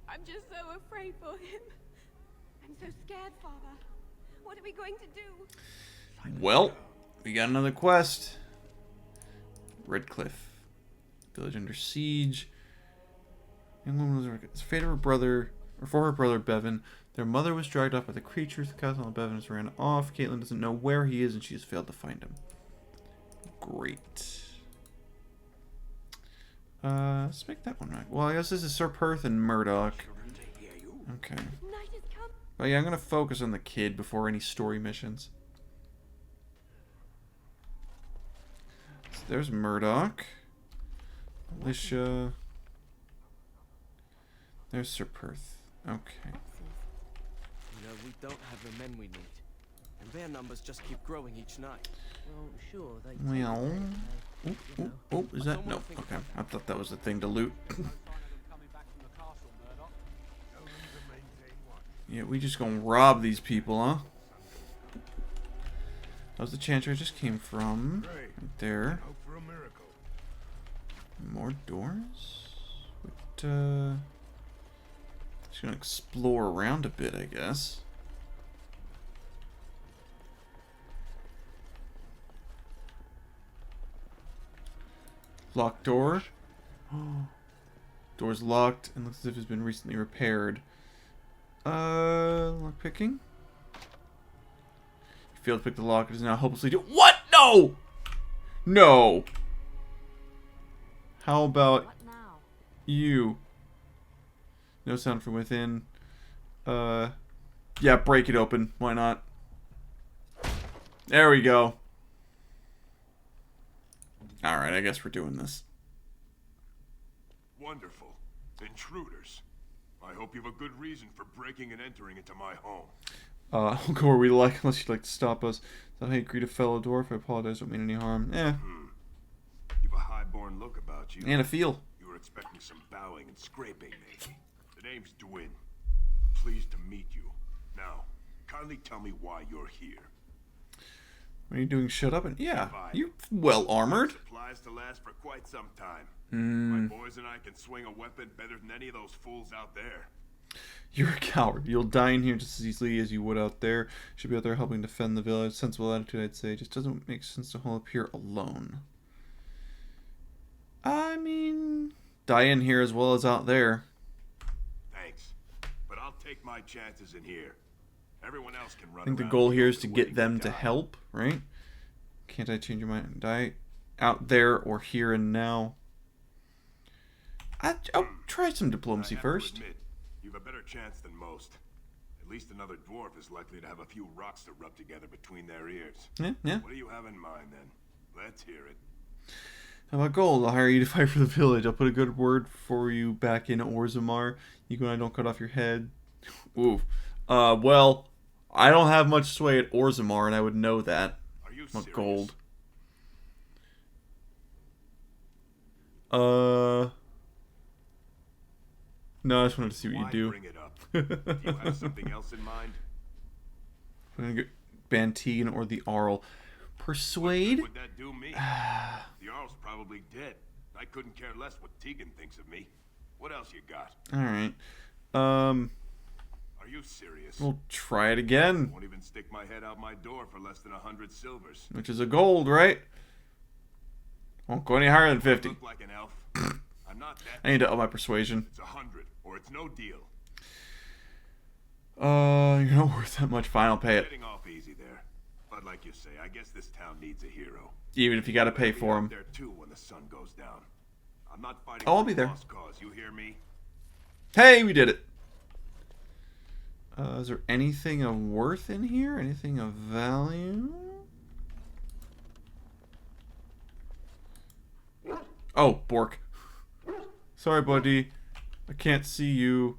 I'm just so afraid for him. I'm so scared, Father. What are we going to do? Well, we got another quest. Redcliffe. Village under siege. Young woman was fate of her brother, or for her brother Bevan. Their mother was dragged off by the creatures. The castle and Bevan has ran off. Caitlin doesn't know where he is, and she has failed to find him. Great. Let's make that one right. Well, I guess this is Sir Perth and Murdoch. Okay. Night has come. But yeah, I'm gonna focus on the kid before any story missions. So there's Murdoch. Alicia. There's Sir Perth. Okay. You know, we don't have the men we need. And their numbers just keep growing each night. Well, sure, they Well. Oh, is that? No. Okay. I thought that was the thing to loot. Yeah, we just gonna rob these people, huh? That was the chantry I just came from. Right there. More doors? What, just gonna explore around a bit, I guess. Locked door. Door's locked and looks as if it's been recently repaired. Lock picking. You failed to pick the lock. It is now hopelessly What? No! No! How about you? No sound from within. Yeah, break it open. Why not? There we go. Alright, I guess we're doing this. Wonderful. Intruders. I hope you have a good reason for breaking and entering into my home. I'll go where we like, unless you'd like to stop us. Is that how you greet a fellow dwarf? I apologize, don't mean any harm. You've a high-born look about you. And a feel. You were expecting some bowing and scraping, maybe. The name's Dwyn. Pleased to meet you. Now, kindly tell me why you're here. What are you doing? Shut up and... Yeah, you're well armored. Supplies to last for quite some time. Mm. My boys and I can swing a weapon better than any of those fools out there. You're a coward. You'll die in here just as easily as you would out there. Should be out there helping defend the village. Sensible attitude, I'd say. Just doesn't make sense to hold up here alone. I mean, die in here as well as out there. Thanks, but I'll take my chances in here. Everyone else can run. I think the goal here is to get them to help, right? Can't I change your mind? Die out there or here and now? I'll try some diplomacy first. Admit, you've a better chance than most. At least another dwarf is likely to have a few rocks to rub together between their ears. Yeah. What do you have in mind, then? Let's hear it. How about gold? I'll hire you to fight for the village. I'll put a good word for you back in Orzammar. You and I don't cut off your head. Ooh. Well, I don't have much sway at Orzammar, and I would know that. Are you serious? Gold. No, I just wanted to see what you do. Bring it up? Do you have something else in mind? I'm gonna get Bantegan or the Arl. Persuade? What would that do me? The Arl's probably dead. I couldn't care less what Tegan thinks of me. What else you got? Alright. Are you serious? We'll try it again. Won't even stick my head out my door for less than 100 silvers. Which is a gold, right? Won't go any higher than 50. Look like an elf. I'm not that. I need to up my persuasion. It's 100, or it's no deal. You're not worth that much. Fine, I'll pay it. Getting off easy there. But like you say, I guess this town needs a hero. Even if you gotta pay for him. There too when the sun goes down. I'm not fighting I'll be there. lost cause, you hear me? Hey, we did it. Is there anything of worth in here? Anything of value? Oh, Bork. Sorry, buddy. I can't see you.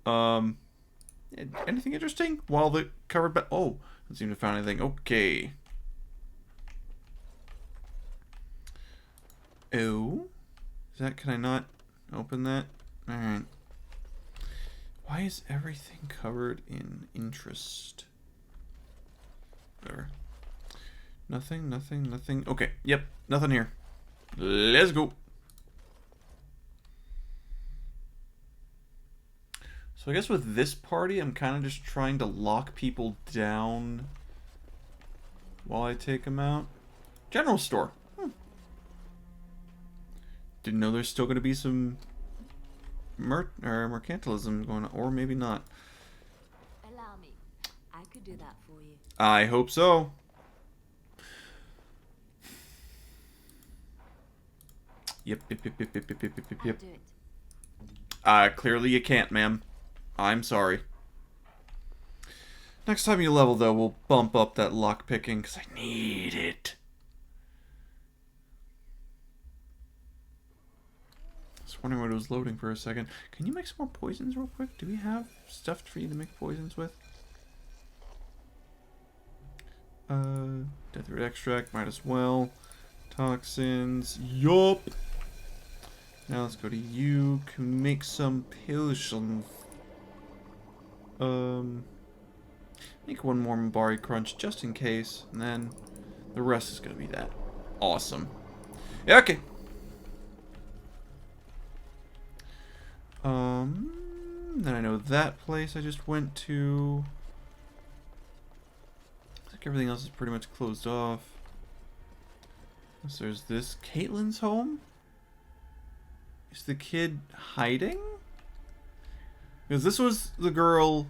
Anything interesting? While the covered back. Oh, doesn't seem to find anything. Okay. Oh. Is that, can I not open that? Alright. Why is everything covered in interest? Whatever. Nothing. Okay, yep, nothing here. Let's go. So I guess with this party, I'm kind of just trying to lock people down while I take them out. General store. Didn't know there's still going to be some mercantilism going on, or maybe not. Allow me. I could do that for you. I hope so. Yep. I'll do it. Clearly you can't, ma'am. I'm sorry. Next time you level, though, we'll bump up that lock picking, because I need it. I was wondering what it was loading for a second. Can you make some more poisons real quick? Do we have stuff for you to make poisons with? Death root extract, might as well. Toxins, yup. Now let's go to you. Can we make some potions? Make one more Mbari Crunch just in case, and then the rest is gonna be that. Awesome. Yeah, okay. Then I know that place I just went to. I think everything else is pretty much closed off. So there's this. Caitlin's home? Is the kid hiding? Because this was the girl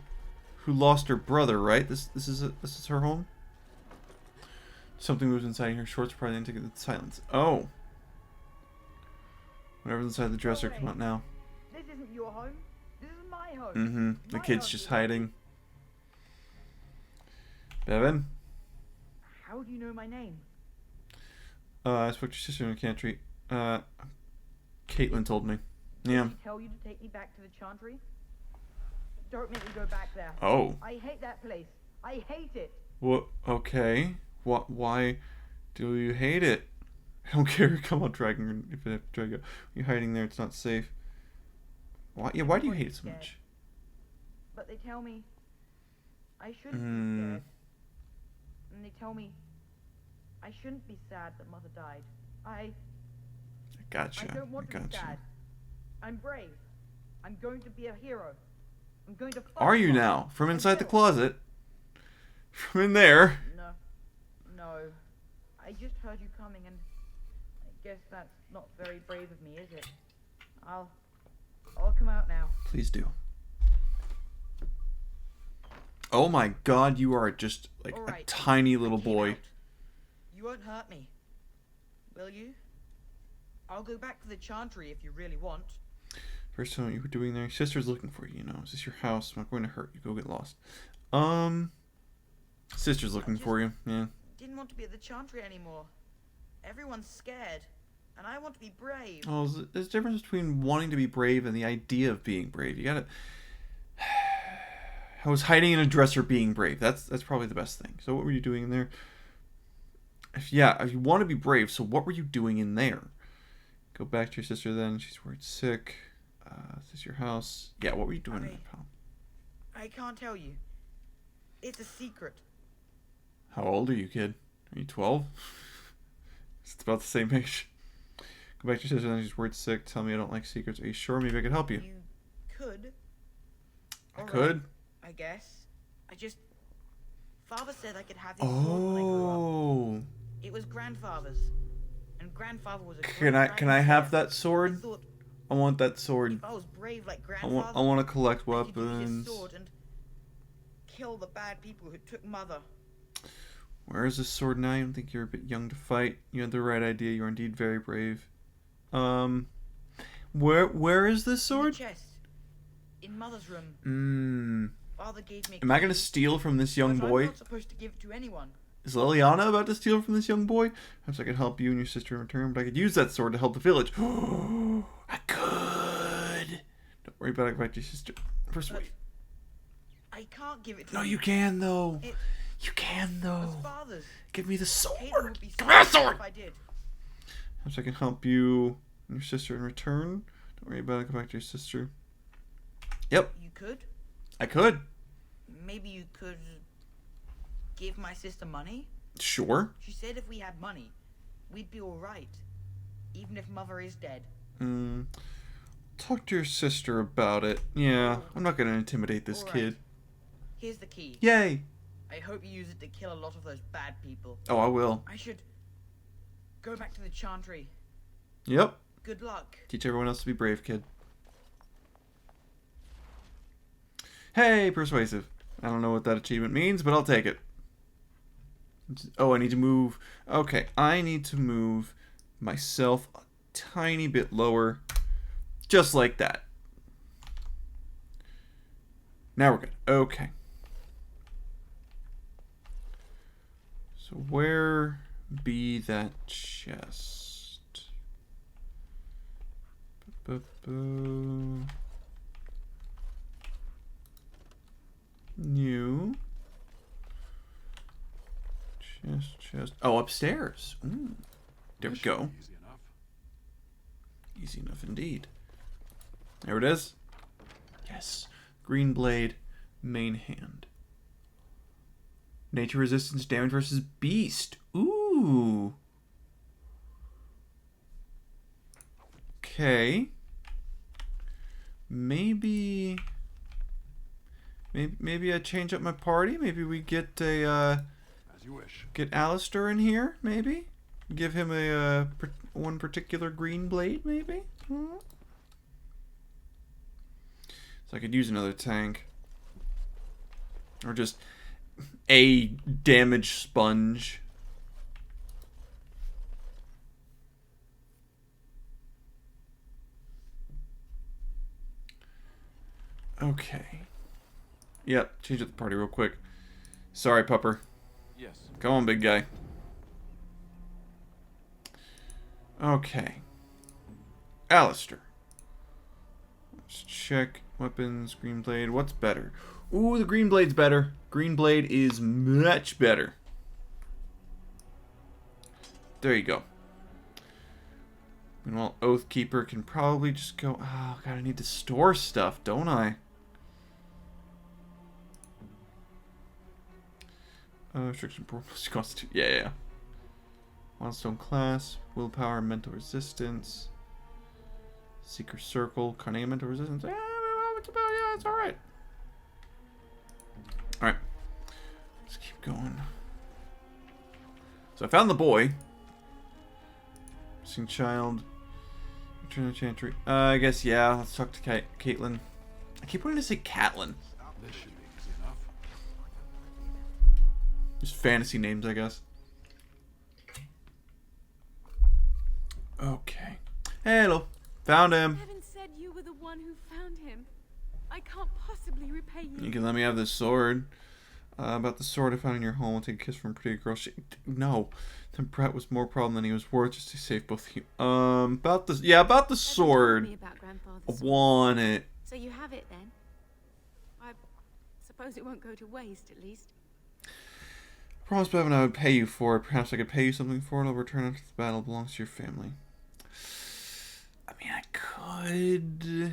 who lost her brother, right? This is her home? Something moves inside her shorts, probably didn't take the silence. Oh. Whatever's inside the dresser, come out now. This isn't your home. This is my home. Mm-hmm. The kid's just hiding. Bevan? How do you know my name? I spoke to your sister in a Cantry. Caitlin told me. Yeah. Did she tell you to take me back to the Chantry? Don't make me go back there. Oh. I hate that place. I hate it. What? Okay. What? Why do you hate it? I don't care. Come on, Dragon. If I have to drag it. You're hiding there. It's not safe. Why? Yeah. Why do you hate it so much? But they tell me I shouldn't be scared. And they tell me I shouldn't be sad that Mother died. I gotcha. I don't want to be sad. I'm brave. I'm going to be a hero. I'm going to fight. Are you now? From inside the closet? From in there? No. I just heard you coming, and I guess that's not very brave of me, is it? I'll come out now. Please do. Oh my God, you are just like a tiny little boy. You won't hurt me, will you? I'll go back to the Chantry if you really want. First time you were doing there. Your sister's looking for you, you know. Is this your house? I'm not going to hurt you. Go get lost. Sister's looking for you. Yeah. Didn't want to be at the Chantry anymore. Everyone's scared, and I want to be brave. Oh, there's a difference between wanting to be brave and the idea of being brave. You gotta. I was hiding in a dresser being brave. That's probably the best thing. So what were you doing in there? If you want to be brave, so what were you doing in there? Go back to your sister then. She's worried sick. Is this your house? Yeah, what were you doing in there, pal? I can't tell you. It's a secret. How old are you, kid? Are you 12? It's about the same age. Go back to your sister then. She's worried sick. Tell me I don't like secrets. Are you sure? Maybe I could help you. You could. I could? I guess. Father said I could have this sword when I grew up. It was grandfather's. And grandfather was a great Can I have that sword? I want that sword. If I was brave like grandfather, I want to collect I could use weapons. his sword and kill the bad people who took Mother. Where is this sword now? I don't think you're a bit young to fight. You had the right idea. You are indeed very brave. Where is this sword? In the chest. In Mother's room. Father gave me. Am I gonna steal from this young boy? I'm not supposed to give it to anyone. Is Liliana about to steal from this young boy? Perhaps I could help you and your sister in return, but I could use that sword to help the village. I could. Don't worry about it. Go back to your sister. Persuade. I can't give it to No, you. you can though. You can though. It's Father's. Give me the sword. Would be Give me the sword. if I did. Perhaps I can help you and your sister in return. Don't worry about it. Go back to your sister. Yep. You could. I could. Maybe you could give my sister money? Sure. She said if we had money, we'd be alright. Even if Mother is dead. Talk to your sister about it. Yeah, I'm not gonna intimidate this kid. Here's the key. Yay! I hope you use it to kill a lot of those bad people. Oh, I will. I should go back to the Chantry. Yep. Good luck. Teach everyone else to be brave, kid. Hey, persuasive. I don't know what that achievement means, but I'll take it. Oh, I need to move. Okay, I need to move myself a tiny bit lower. Just like that. Now we're good. Okay. So where be that chest? New. Chest. Oh, upstairs. Ooh. There we go. Easy enough. Easy enough indeed. There it is. Yes. Green blade, main hand. Nature resistance, damage versus beast. Ooh. Okay. Maybe I change up my party. Maybe we get a as you wish. Get Alistair in here. Maybe give him a one particular green blade. Maybe. So I could use another tank, or just a damage sponge. Okay. Yep, change up the party real quick. Sorry, pupper. Yes. Come on, big guy. Okay. Alistair. Let's check weapons, green blade. What's better? Ooh, the green blade's better. Green blade is much better. There you go. Meanwhile, Oathkeeper can probably just go... Oh, God, I need to store stuff, don't I? Restriction constitute. Yeah. Milestone class, willpower, mental resistance, seeker circle, cunning, mental resistance. It's about, yeah, it's all right. All right, let's keep going. So I found the boy. Missing child. Return to Chantry. I guess yeah. Let's talk to Caitlin. I keep wanting to say Catelyn. Just fantasy names, I guess. Okay. Hello. Found him. Heaven said you were the one who found him. I can't possibly repay you. You can let me have this sword. About the sword I found in your home. I'll take a kiss from a pretty girl. No. Then Brett was more problem than he was worth just to save both of you. About the... Yeah, about the sword. I want it. So you have it then? I suppose it won't go to waste, at least. I promised Bevan I would pay you for it. Perhaps I could pay you something for it. I'll return after the battle. It belongs to your family. I mean, I could...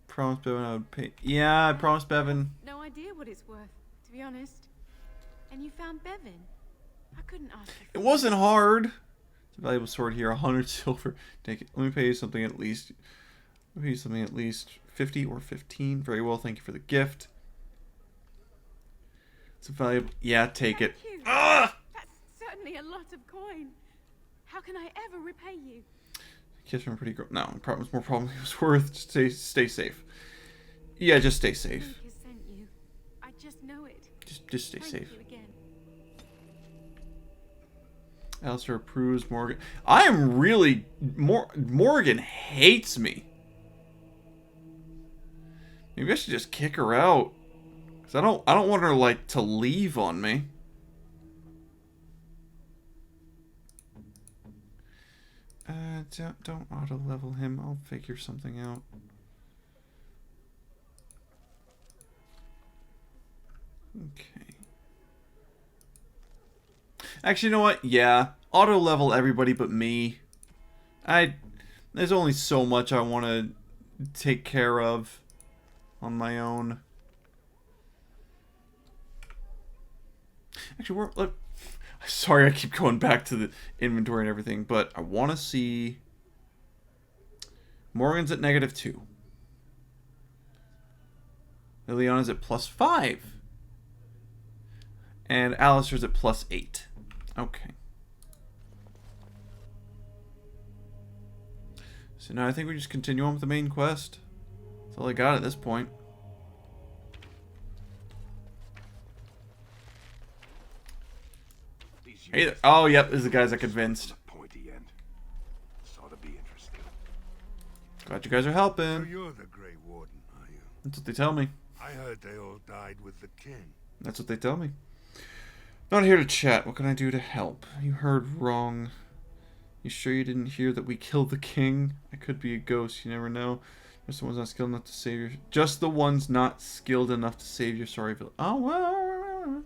Promise Bevan I would pay... Yeah, I promised Bevan. No idea what it's worth, to be honest. And you found Bevan. I couldn't ask you. It wasn't hard. It's a valuable sword here. 100 silver. Take it. Let me pay you something at least. Let me pay you something at least 50 or 15. Very well. Thank you for the gift. It's a valuable... Yeah, take it. That's certainly a lot of coin. How can I ever repay you? Kiss from a pretty girl. No, it's more problem it was worth. Just stay safe. Yeah, just stay safe. Lucas sent you. I just know it. Just stay Thank safe. you again. Alistair approves Morgan. I am really... Morgan hates me. Maybe I should just kick her out. Because I don't want her, like, to leave on me. Don't auto-level him. I'll figure something out. Okay. Actually, you know what? Yeah. Auto-level everybody but me. There's only so much I want to take care of on my own. Actually, sorry, I keep going back to the inventory and everything, but I want to see... Morgan's at -2. Liliana's at +5. And Alistair's at +8. Okay. So now I think we just continue on with the main quest. That's all I got at this point. Hey there. Oh, yep, this is the guys I convinced. Glad you guys are helping. So you're the Grey Warden, are you? That's what they tell me. I heard they all died with the king. That's what they tell me. Not here to chat. What can I do to help? You heard wrong. You sure you didn't hear that we killed the king? I could be a ghost. You never know. Just the ones not skilled enough to save your... Just the ones not skilled enough to save your sorry village. Oh, well.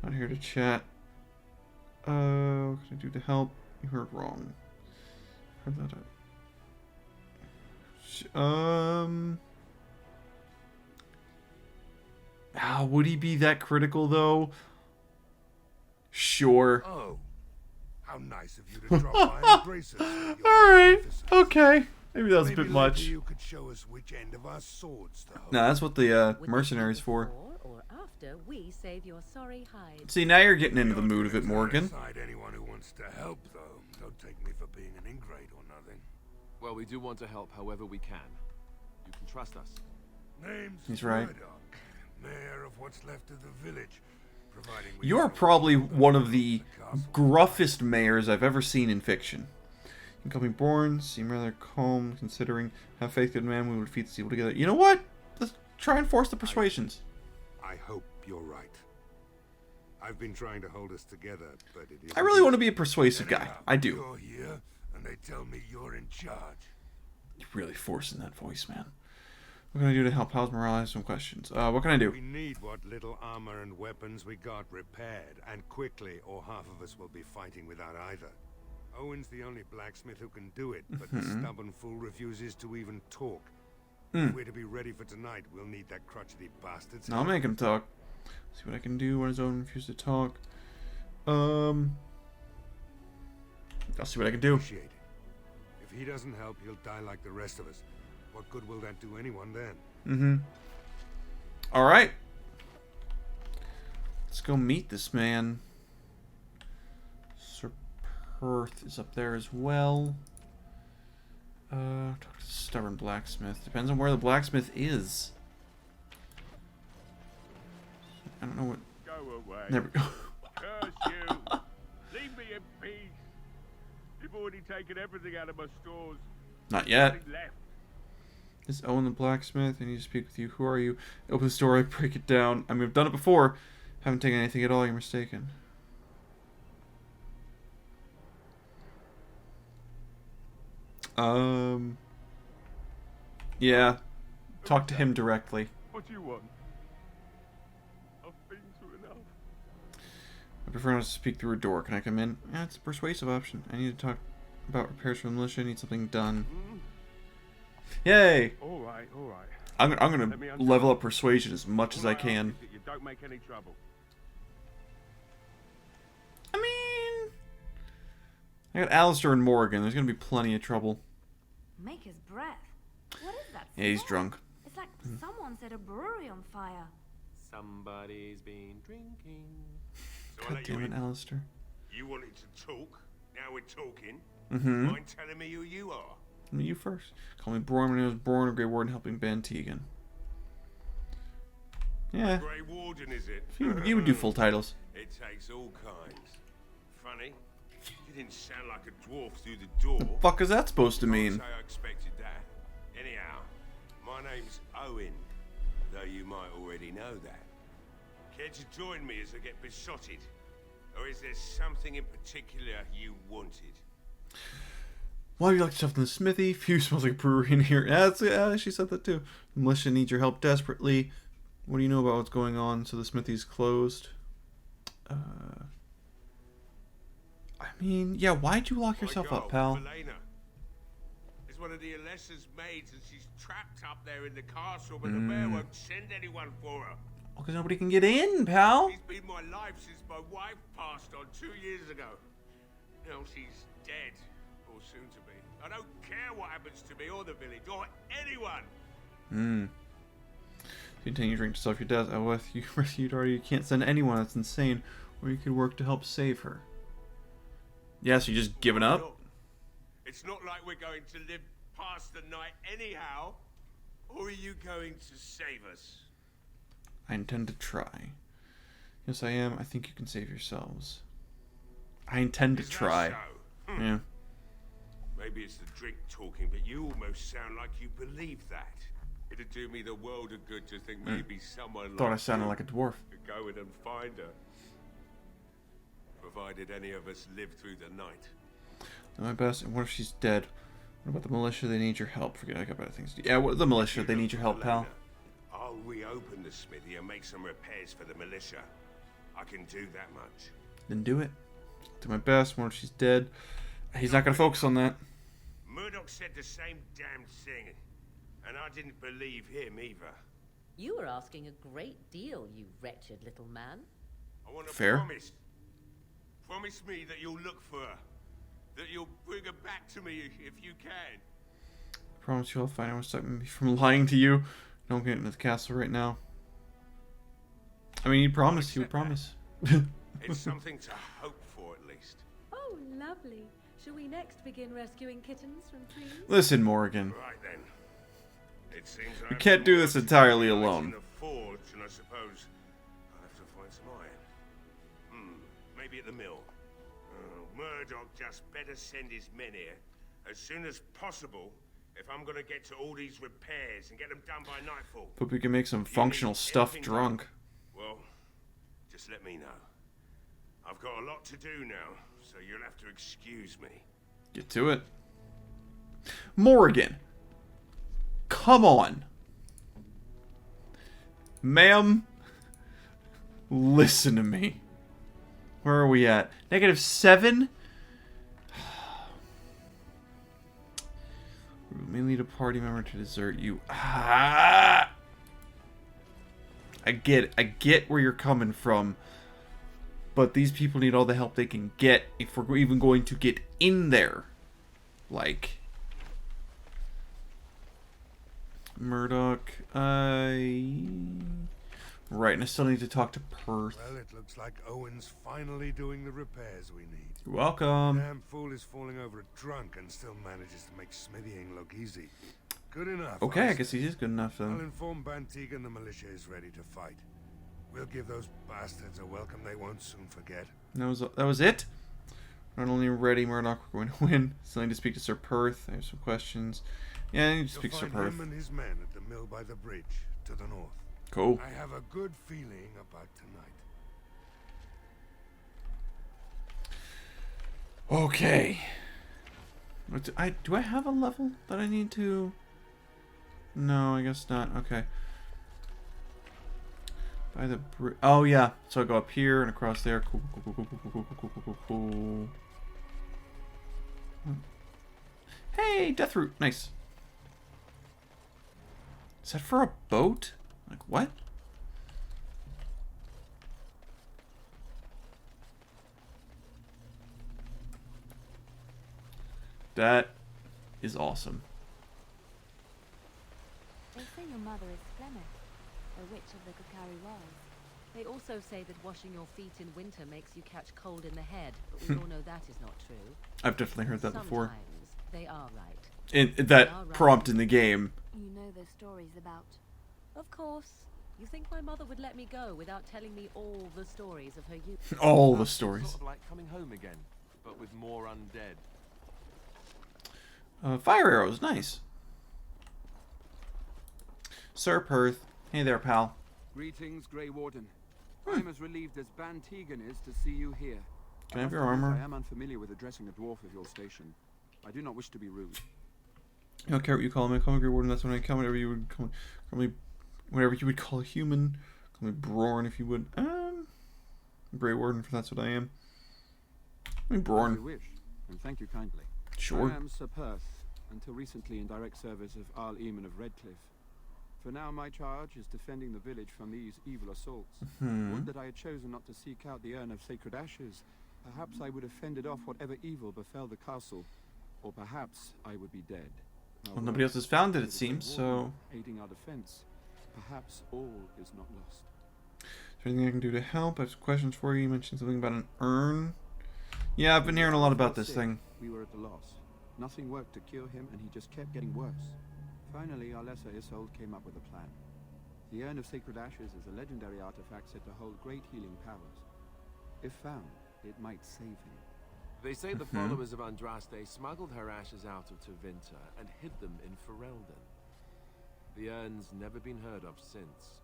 Not here to chat. What can I do to help? You heard wrong. Heard that out. Would he be that critical though? Sure. Oh, how nice of you to drop by and grace us. All right. Okay. Maybe that was a bit much. You could show us which end of our swords to hold. No, that's what the mercenaries for. Or after we save your sorry hide. See, now you're getting into the mood of it, Morgan. Anyone who wants to help, though, don't take me for being an ingrate or nothing. Well, we do want to help however we can. You can trust us. Name's He's right. Murdoch, mayor of what's left of the village. You're probably one of the gruffest mayors I've ever seen in fiction. Incoming born, seem rather calm, considering have faith, good man, we would defeat this evil together. You know what? Let's try and force the persuasions. I hope you're right. I've been trying to hold us together, but it is. I really want to be a persuasive guy. I do. You're here, and they tell me you're in charge. You're really forcing that voice, man. What can I do to help? How's morale? I have some questions. What can I do? We need what little armor and weapons we got repaired, and quickly, or half of us will be fighting without either. Owen's the only blacksmith who can do it, but the stubborn fool refuses to even talk. Hmm. If we're to be ready for tonight, we'll need that crotchety bastard. I'll make him talk. See what I can do when his own refuse to talk. I'll see what I can do. Appreciate it. If he doesn't help, he'll die like the rest of us. What good will that do anyone then? Mm-hmm. Alright. Let's go meet this man. Sir Perth is up there as well. Talk to the stubborn blacksmith. Depends on where the blacksmith is. I don't know what... Go away. There we go. Curse you. Leave me in peace. You've already taken everything out of my stores. Not yet. Nothing left. This is Owen the blacksmith. I need to speak with you. Who are you? Open the store. I break it down. I mean, I've done it before. Haven't taken anything at all. You're mistaken. Yeah. Talk to him directly. What do you want? I've been through enough. I prefer not to speak through a door. Can I come in? Yeah, it's a persuasive option. I need to talk about repairs for the militia. I need something done. Yay! All right, all right. I'm gonna level up persuasion as much as I can. You don't make any trouble. I mean, I got Alistair and Morgan. There's gonna be plenty of trouble. Maker's breath. What is that? Yeah, he's smell? drunk. It's like someone set a brewery on fire. Somebody's been drinking. So God damn it, Alistair. You wanted to talk. Now we're talking. Mm-hmm. Mind telling me who you are? You first. Call me Born when I was born, a Grey Warden helping Van Tegan. Yeah. Grey Warden, is it? You would do full titles. It takes all kinds. Funny. You didn't sound like a dwarf through the door. The fuck is that supposed to mean? Can't say I expected that. Anyhow, my name's Owen, though you might already know that. Care to join me as I get besotted? Or is there something in particular you wanted? Why do you like stuff in the smithy? Few smells like a brewery in here. Yeah, she said that too. The militia needs your help desperately. What do you know about what's going on? So the smithy's closed. I mean, yeah, why'd you lock yourself up, pal? Elena is one of the Alessa's maids, and she's trapped up there in the castle, but the mayor won't send anyone for her. Oh, because nobody can get in, pal. She's been my life since my wife passed on 2 years ago. Now she's dead, or soon to be. I don't care what happens to me or the village or anyone. Continue to drink to self your death. Oh, if you rescued her, you can't send anyone. That's insane. Or you could work to help save her. Yeah, so you're just giving up? It's not like we're going to live past the night anyhow. Or are you going to save us? I intend to try. Yes, I am. I think you can save yourselves. I intend to try. So? Yeah. Maybe it's the drink talking, but you almost sound like you believe that. It'd do me the world of good to think maybe someone Thought like I sounded you like a dwarf. could go in and find her. Provided any of us live through the night. Do my best. And what if she's dead? What about the militia? They need your help. Forget I got better things to do. Yeah, what the militia? They need your help, pal. I'll reopen the smithy and make some repairs for the militia. I can do that much. Then do it. Do my best. What if she's dead? He's not gonna focus on that. Murdoch said the same damn thing, and I didn't believe him either. You were asking a great deal, you wretched little man. I want to Fair. promise. Promise me that you'll look for her. That you'll bring her back to me if you can. Promise you I'll find out what's stopping me from lying to you. Don't get into the castle right now. I mean, he promised. He would promise. It's something to hope for, at least. Oh, lovely. Shall we next begin rescuing kittens from trees? Listen, Morgan. Right then. It seems I We have can't some do work this to entirely in alone. the forge, and I suppose I'll have to find some iron. Maybe at the mill. Murdoch just better send his men here as soon as possible if I'm gonna get to all these repairs and get them done by nightfall. Hope we can make some functional stuff anything drunk. Well, just let me know. I've got a lot to do now, so you'll have to excuse me. Get to it. Morgan. Come on. Ma'am. Listen to me. Where are we at? -7? may lead a party member to desert you. Ah! I get where you're coming from. But these people need all the help they can get if we're even going to get in there. Like... Murdoch, Right, and I still need to talk to Perth. Well, it looks like Owen's finally doing the repairs we need. You're welcome. Damn fool is falling over a drunk and still manages to make smithying look easy. Good enough. Okay, I guess he is good enough I'll then. inform Bantigan the militia is ready to fight. We'll give those bastards a welcome they won't soon forget. That was it? Not only ready, Murdoch, we're going to win. Still need to speak to Sir Perth. I have some questions. Yeah, I need to speak to Sir You'll Perth. find him and his men at the mill by the bridge to the north. Cool. I have a good feeling about tonight. Okay. Do I have a level that I need to... No, I guess not. Okay. By the bridge. Oh, yeah. So I go up here and across there. Cool, cool, cool, cool, cool, cool, cool, cool, cool. Hey, Deathroot. Nice. Is that for a boat? Like, what? That is awesome. They say your mother is Flemeth, a witch of the Kukari Wilds. They also say that washing your feet in winter makes you catch cold in the head, but we all know that is not true. I've definitely heard that before. Sometimes they are right. That prompt in the game. You know the stories about... Of course. You think my mother would let me go without telling me all the stories of her youth? All the stories. Sort of like coming home again, but with more undead. Fire arrows, nice. Sir Perth. Hey there, pal. Greetings, Grey Warden. I'm as relieved as Bantigan is to see you here. Can I have your armor? I am unfamiliar with addressing a dwarf of your station. I do not wish to be rude. I don't care what you call me. Call me Grey Warden. That's when I come. Whatever you would call me, whatever you would call a human. Call me Brorn if you would. Grey Warden, if that's what I am. I mean Brorn. As you wish, and thank you kindly. Sure. I am Sir Perth, until recently in direct service of Arl Eamon of Redcliffe. For now, my charge is defending the village from these evil assaults. Would that I had chosen not to seek out the urn of sacred ashes. Perhaps I would have fended off whatever evil befell the castle, or perhaps I would be dead. Well, nobody else has found it, it seems, so... Aiding our defense, perhaps all is not lost. Is there anything I can do to help? I have some questions for you. You mentioned something about an urn. Yeah, I've been hearing a lot about this thing. We were at a loss. Nothing worked to cure him, and he just kept getting worse. Finally, our lesser Isolde came up with a plan. The Urn of Sacred Ashes is a legendary artifact said to hold great healing powers. If found, it might save him. They say the followers of Andraste smuggled her ashes out of Tevinter and hid them in Ferelden. The urn's never been heard of since.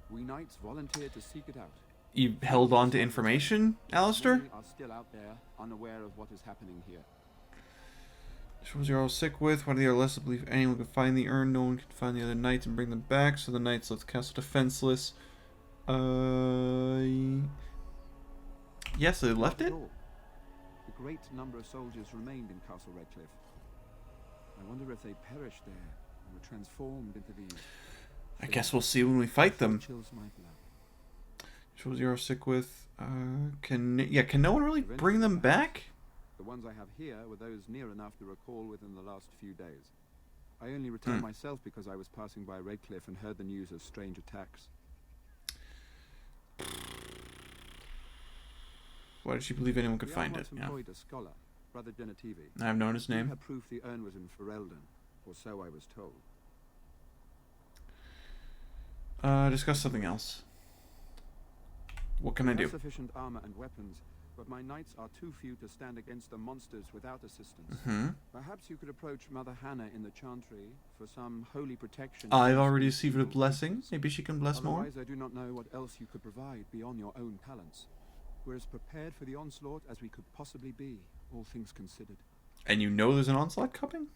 We knights volunteered to seek it out. You held on to information, Alistair? We are still out there, unaware of what is happening here. Which ones you're all sick with? Why do they are less to believe anyone can find the urn? No one can find the other knights and bring them back, so the knights left the castle defenseless. Yes, they left it? A great number of soldiers remained in Castle Redcliffe. I wonder if they perished there and were transformed into these. I guess we'll see when we fight them. Chills my blood. Which ones you're sick with? Can no one really bring them back? The ones I have here were those near enough to recall within the last few days. I only returned myself because I was passing by Redcliffe and heard the news of strange attacks. Why did she believe anyone could find it? Yeah. Employed a scholar, Brother Genetivi. I've known his name. He had proof the urn was in Ferelden, or so I was told. Discuss something else. What can I do? Sufficient armor and weapons, but my knights are too few to stand against the monsters without assistance. Perhaps you could approach Mother Hannah in the Chantry for some holy protection. I've already received a blessing. Maybe she can bless more. Otherwise, I do not know what else you could provide beyond your own talents. We're as prepared for the onslaught as we could possibly be, all things considered. And you know there's an onslaught coming?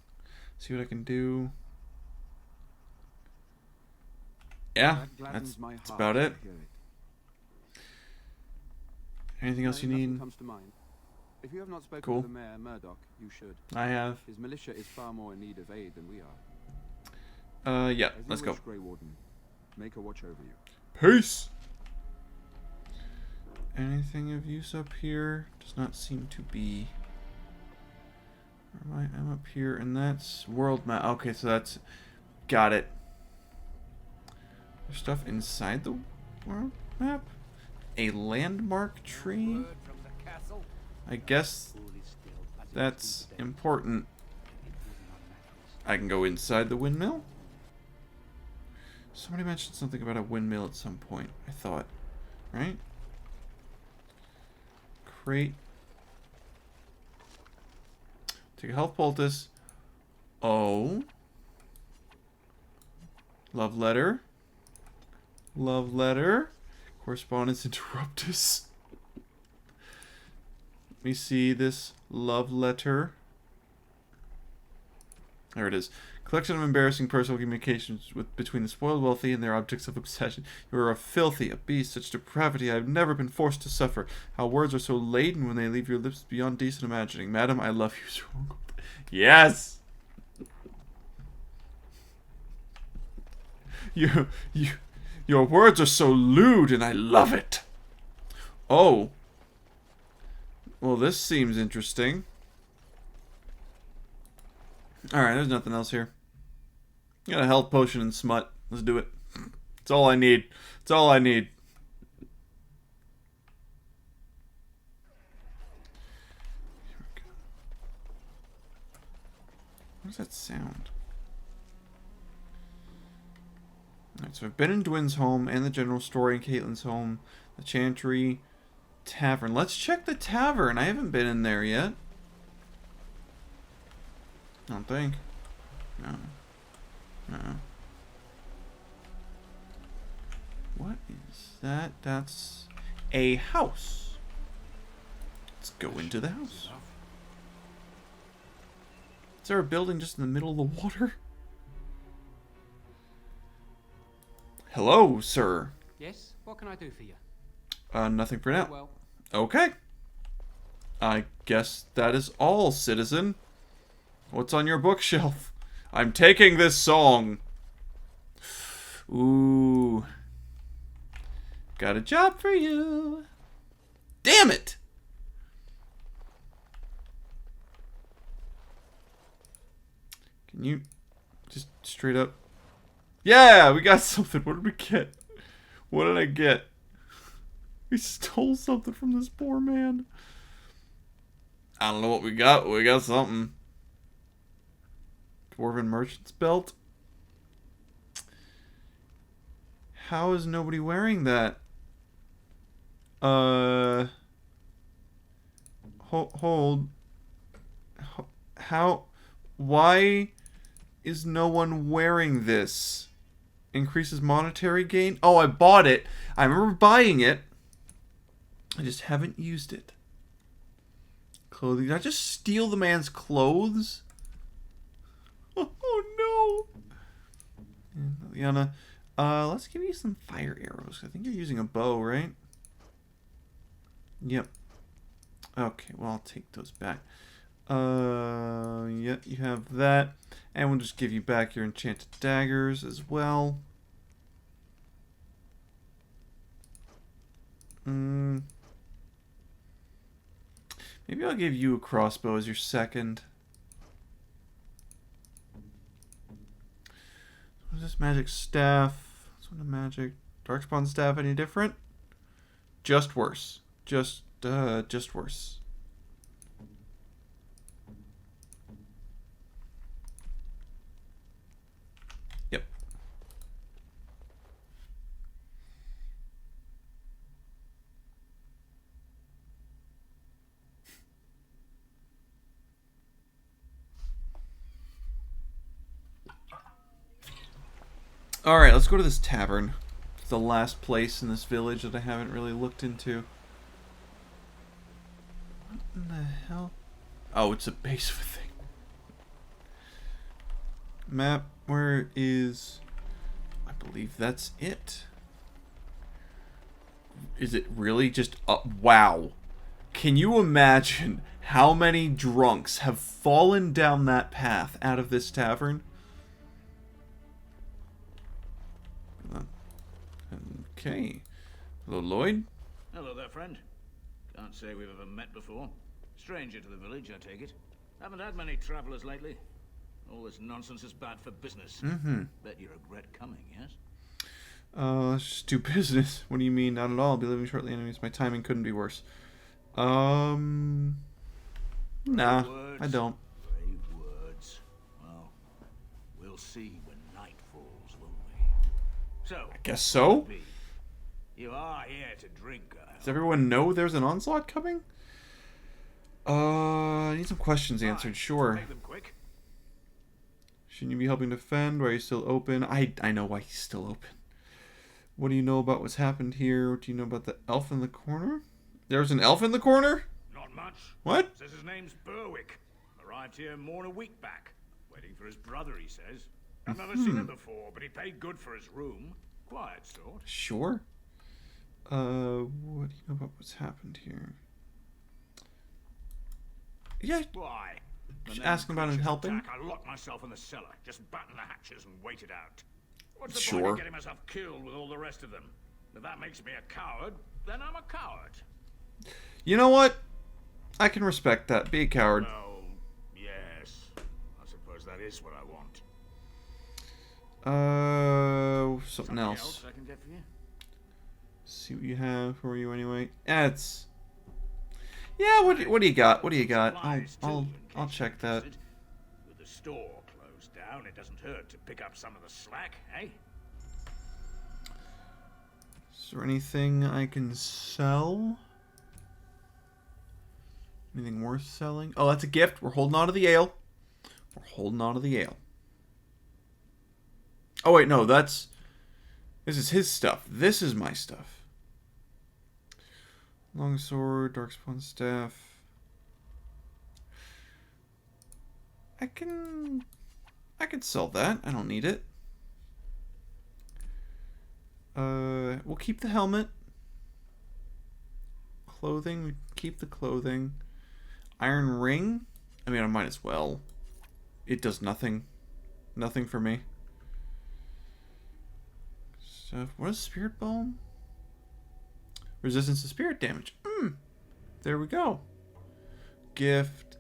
See what I can do. Yeah, that's about it. Anything else you need? Comes to mind. If you have not spoken Cool. to the mayor, Murdoch, you should. I have. His militia is far more in need of aid than we are. Yeah, As you let's go. wish, Grey Warden. Make a watch over you. Peace! Anything of use up here? Does not seem to be. Where am I? I'm up here, and that's world map. Okay, so that's. Got it. There's stuff inside the world map? A landmark tree? I guess that's important. I can go inside the windmill? Somebody mentioned something about a windmill at some point, I thought. Right? Crate. Take a health poultice. Oh. Love letter. Love letter. Correspondence interruptus. Let me see this love letter. There it is. Collection of embarrassing personal communications between the spoiled wealthy and their objects of obsession. You are a filthy, a beast, such depravity I have never been forced to suffer. How words are so laden when they leave your lips beyond decent imagining. Madam, I love you so. Yes! Your words are so lewd and I love it. Oh. Well, this seems interesting. Alright, there's nothing else here. Got a health potion and smut. Let's do it. That's all I need. That's all I need. Here we go. What does that sound? Alright, so I've been in Dwin's home and the general store and Caitlin's home. The Chantry Tavern. Let's check the tavern. I haven't been in there yet. I don't think. No. No. What is that? That's a house. Let's go into the house. Is there a building just in the middle of the water? Hello, sir. Yes? What can I do for you? Nothing for now. Well. Okay. I guess that is all, citizen. What's on your bookshelf? I'm taking this song. Ooh. Got a job for you. Damn it! Can you just straight up... Yeah, we got something. What did we get? What did I get? We stole something from this poor man. I don't know what we got, but we got something. Dwarven Merchant's Belt. How is nobody wearing that? Hold. How? Why is no one wearing this? Increases monetary gain? Oh, I bought it. I remember buying it. I just haven't used it. Clothing. Did I just steal the man's clothes? Oh no. Liana, let's give you some fire arrows. I think you're using a bow, right? Yep. Okay, well, I'll take those back. Yeah, you have that. And we'll just give you back your enchanted daggers as well. Maybe I'll give you a crossbow as your second. What is this magic staff? This one a magic darkspawn staff. Any different? Just worse. Just worse. Yep. Alright, let's go to this tavern. It's the last place in this village that I haven't really looked into. What in the hell? Oh, it's a base of a thing. Map, where is... I believe that's it. Is it really just... wow. Can you imagine how many drunks have fallen down that path out of this tavern? Okay. Hello, Lloyd. Hello there, friend. Can't say we've ever met before. Stranger to the village, I take it. Haven't had many travelers lately. All this nonsense is bad for business. Mm-hmm. Bet you regret coming, yes? Let's just do business. What do you mean? Not at all. I'll be leaving shortly anyways. My timing couldn't be worse. Nah, I don't. Brave words. Well, we'll see when night falls, won't we? So, I guess so. You are here to drink, Does everyone know there's an onslaught coming? I need some questions answered, sure. Make them quick. Shouldn't you be helping defend? Why are you still open? I know why he's still open. What do you know about what's happened here? What do you know about the elf in the corner? There's an elf in the corner? Not much. What? Says his name's Berwick. Arrived here more than a week back. Waiting for his brother, he says. I've never seen him before, but he paid good for his room. Quiet sort. Sure. What do you know about what's happened here? Yeah. Why? Just asking about him helping. Attack, I locked myself in the cellar. Just batten the hatches and wait it out. What's the Sure. point of getting myself killed with all the rest of them? If that makes me a coward, then I'm a coward. You know what? I can respect that. Be a coward. Well, yes. I suppose that is what I want. Something else. I can get for you? See what you have for you anyway. It's. Yeah. What do you got? What do you got? I'll check that. With the store closed down, it doesn't hurt to pick up some of the slack, eh? Is there anything I can sell? Anything worth selling? Oh, that's a gift. We're holding on to the ale. We're holding on to the ale. Oh, wait, no, this is his stuff. This is my stuff. Longsword, darkspawn staff. I could sell that. I don't need it. We'll keep the helmet. Clothing, we keep the clothing. Iron ring? I mean, I might as well. It does nothing. Nothing for me. Stuff. What is spirit balm? Resistance to spirit damage. There we go. Gift.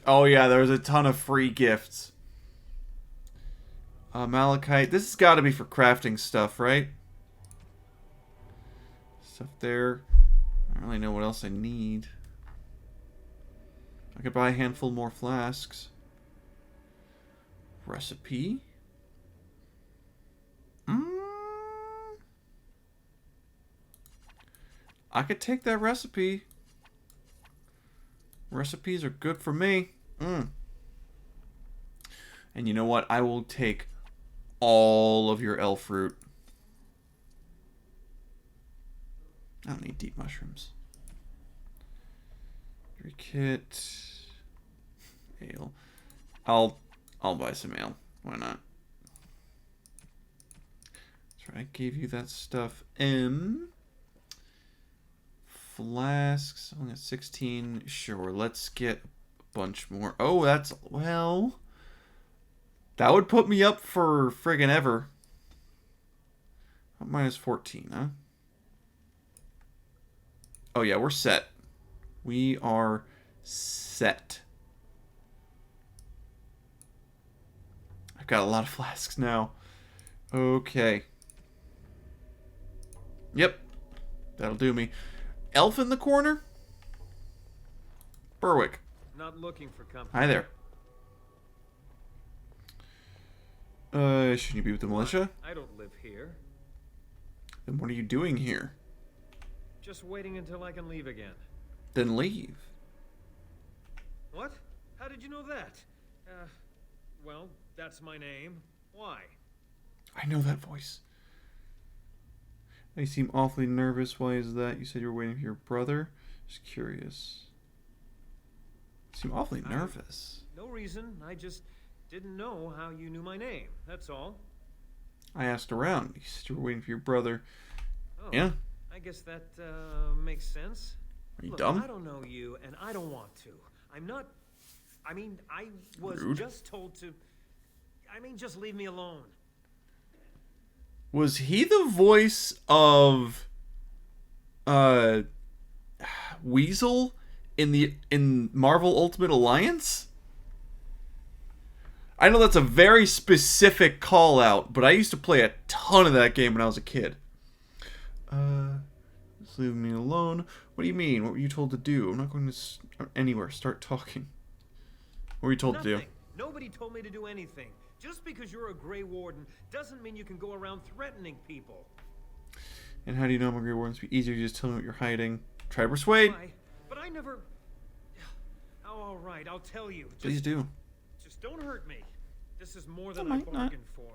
Oh yeah, there's a ton of free gifts. Malachite. This has got to be for crafting stuff, right? Stuff there. I don't really know what else I need. I could buy a handful more flasks. Recipe. I could take that recipe. Recipes are good for me. And you know what? I will take all of your elf fruit. I don't need deep mushrooms. Kit. Ale. I'll buy some ale. Why not? That's right. I gave you that stuff. Flasks. Only got 16. Sure. Let's get a bunch more. Oh, that's, well, that would put me up for friggin' ever. Minus 14, huh? Oh yeah, we're set. We are set. I've got a lot of flasks now. Okay. Yep. That'll do me. Elf in the corner? Berwick. Not looking for company. Hi there. Shouldn't you be with the militia? I don't live here. Then what are you doing here? Just waiting until I can leave again. Then leave. What? How did you know that? Well, that's my name. Why? I know that voice. You seem awfully nervous. Why is that? You said you were waiting for your brother? Just curious. You seem awfully nervous. No reason. I just didn't know how you knew my name. That's all. I asked around. You said you were waiting for your brother. Oh, yeah. I guess that makes sense. Are you Look, dumb? I don't know you, and I don't want to. I'm not... I mean, I was Rude. just told to... I mean, just leave me alone. Was he the voice of Weasel in Marvel Ultimate Alliance? I know that's a very specific call out, but I used to play a ton of that game when I was a kid. Just leave me alone. What do you mean? What were you told to do? I'm not going to anywhere. Start talking. What were you told to do? Nobody told me to do anything. Just because you're a Grey Warden doesn't mean you can go around threatening people. And how do you know I'm a Grey Warden? It's be easier to just tell me what you're hiding. Try to persuade. But I never... Oh, all right, I'll tell you. Please do. Just don't hurt me. This is more than I I might not. bargained for.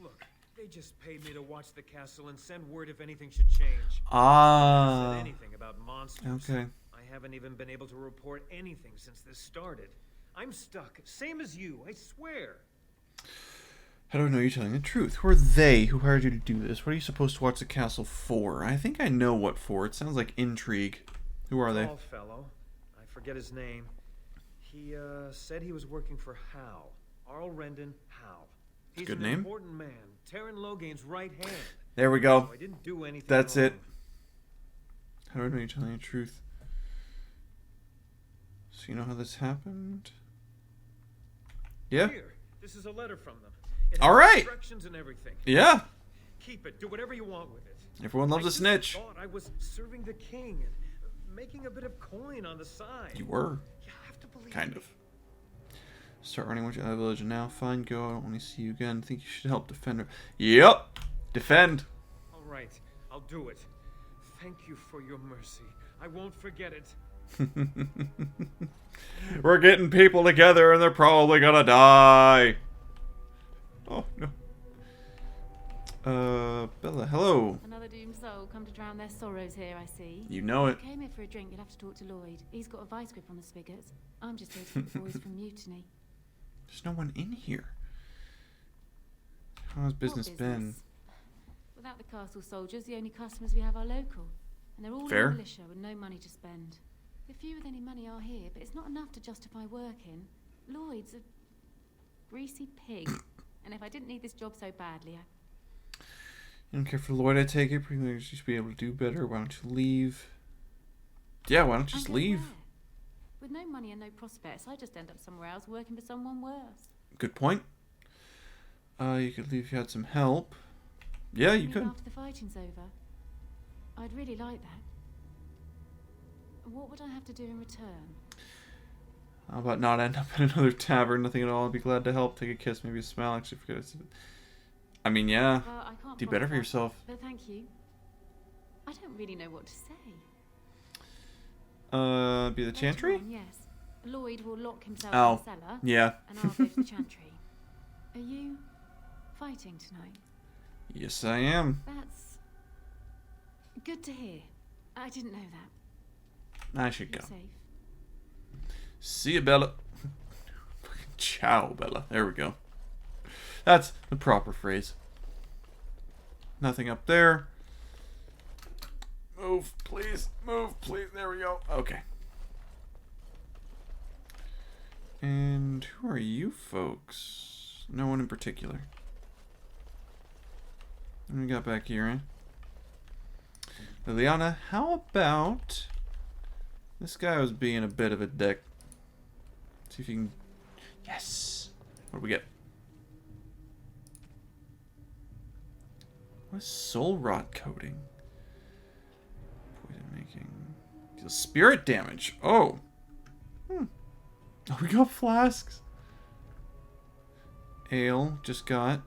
Look, they just paid me to watch the castle and send word if anything should change. Ah. I said anything about monsters. Okay. I haven't even been able to report anything since this started. I'm stuck, same as you, I swear. How do I know you're telling the truth? Who are they who hired you to do this? What are you supposed to watch the castle for? I think I know what for. It sounds like intrigue. Who are they? Tall fellow. I forget his name. He said he was working for Hal. Arl Rendon Hal. He's Good an name. important man. Terran Logain's right hand. There we go. So I didn't do anything That's wrong. it. How do I know you're telling the truth? So you know how this happened? Yeah. Here, this is a letter from them. It has All right. instructions and everything. Yeah. Keep it. Do whatever you want with it. Everyone loves I a just snitch. thought I was serving the king and making a bit of coin on the side. You were. You have to believe Kind me. of. Start running with you out of the village now. Fine, go. I don't want to see you again. Think you should help defend her. Yep. Defend. All right, I'll do it. Thank you for your mercy. I won't forget it. We're getting people together and they're probably gonna die. Oh, no. Bella, hello. Another doomed soul come to drown their sorrows here, I see. You know it. If you came here for a drink, you'll have to talk to Lloyd. He's got a vice grip on the spigots. I'm just here to keep the boys from mutiny. There's no one in here. How's business been? Without the castle soldiers, the only customers we have are local. And they're all Fair. in militia with no money to spend. The few with any money are here, but it's not enough to justify working. Lloyd's a greasy pig. And if I didn't need this job so badly, You don't care for Lloyd, I take it. Pretty much you should be able to do better. Why don't you leave? Yeah, why don't you just leave? with no money and no prospects, I just end up somewhere else working for someone worse. Good point. You could leave if you had some help. Yeah, you Leave could. after the fighting's over. I'd really like that. What would I have to do in return? How about not end up in another tavern? Nothing at all. I'd be glad to help. Take a kiss, maybe a smile. Actually, forget it. I mean, yeah. Well, I can't Do better for promise that, yourself. But thank you. I don't really know what to say. Be the Later chantry? on, yes. Lloyd will lock himself Oh, in the cellar. yeah. And I'll go to the chantry. Are you fighting tonight? Yes, I am. That's good to hear. I didn't know that. I should You're go. safe. See you, Bella. Ciao, Bella. There we go. That's the proper phrase. Nothing up there. Move, please. Move, please. There we go. Okay. And who are you folks? No one in particular. What do we got back here, eh? Liliana, how about... This guy was being a bit of a dick. See if you can... Yes! What do we get? What is soul rot coating? Poison making... Deals spirit damage. Oh! Oh, we got flasks. Ale, just got.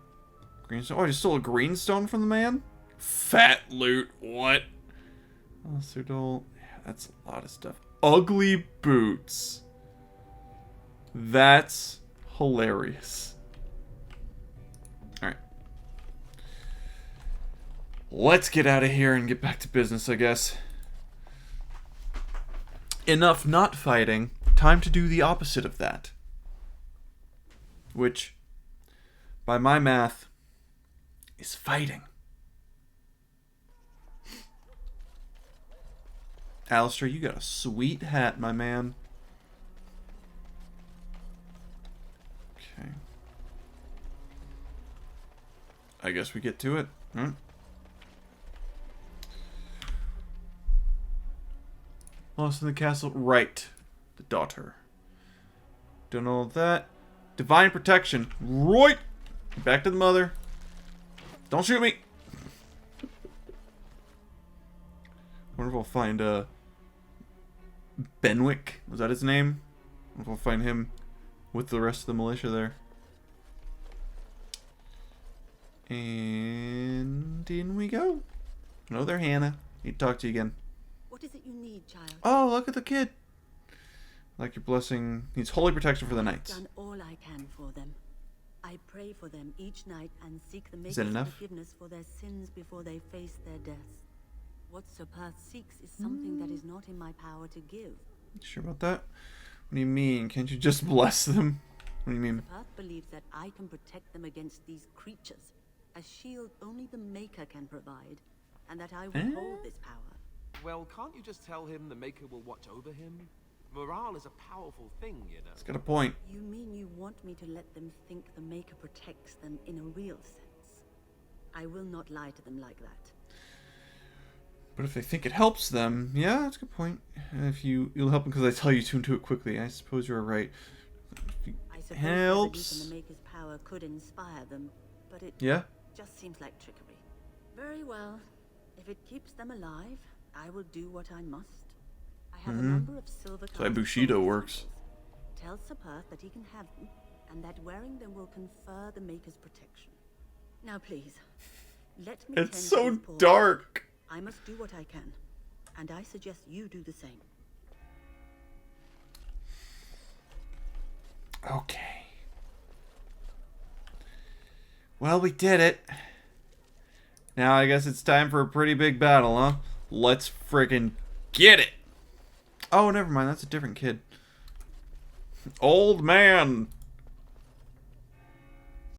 Greenstone. Oh, I just stole a greenstone from the man? Fat loot. What? Oh, Serdol. Yeah, that's a lot of stuff. Ugly boots. That's hilarious. Alright. Let's get out of here and get back to business, I guess. Enough not fighting. Time to do the opposite of that. Which, by my math, is fighting. Alistair, you got a sweet hat, my man. Okay. I guess we get to it. Hmm? Lost in the castle. Right. The daughter. Done all that. Divine protection. Right. Back to the mother. Don't shoot me. Wonder if we'll find Benwick. Was that his name? Wonder if we'll find him with the rest of the militia there. And in we go. Hello there, Hannah. Need to talk to you again. What is it you need, child? Oh, look at the kid. Like your blessing needs holy protection for the knights. I've done all I can for them. I pray for them each night and seek the Is that Maker's enough? forgiveness for their sins before they face their deaths. What Sir Perth seeks is something that is not in my power to give. Sure about that? What do you mean? Can't you just bless them? What do you mean? Sir Perth believes that I can protect them against these creatures, a shield only the Maker can provide, and that I will hold this power. Well, can't you just tell him the Maker will watch over him? Morale is a powerful thing, you know. He's got a point. You mean you want me to let them think the Maker protects them in a real sense? I will not lie to them like that. But if they think it helps them, yeah, that's a good point. If you'll help them because I tell you to do it quickly. I suppose you're right. I suppose Helps. their belief in the Maker's power could inspire them, but it just seems like trickery. Very well. If it keeps them alive, I will do what I must. I have a number of silver That's why Bushido works. Tell Sir Perth that he can have them, and that wearing them will confer the Maker's protection. Now please, let me It's tend so to these poor dark. I must do what I can, and I suggest you do the same. Okay. Well, we did it. Now I guess it's time for a pretty big battle, huh? Let's friggin' get it. Oh, never mind. That's a different kid. Old man.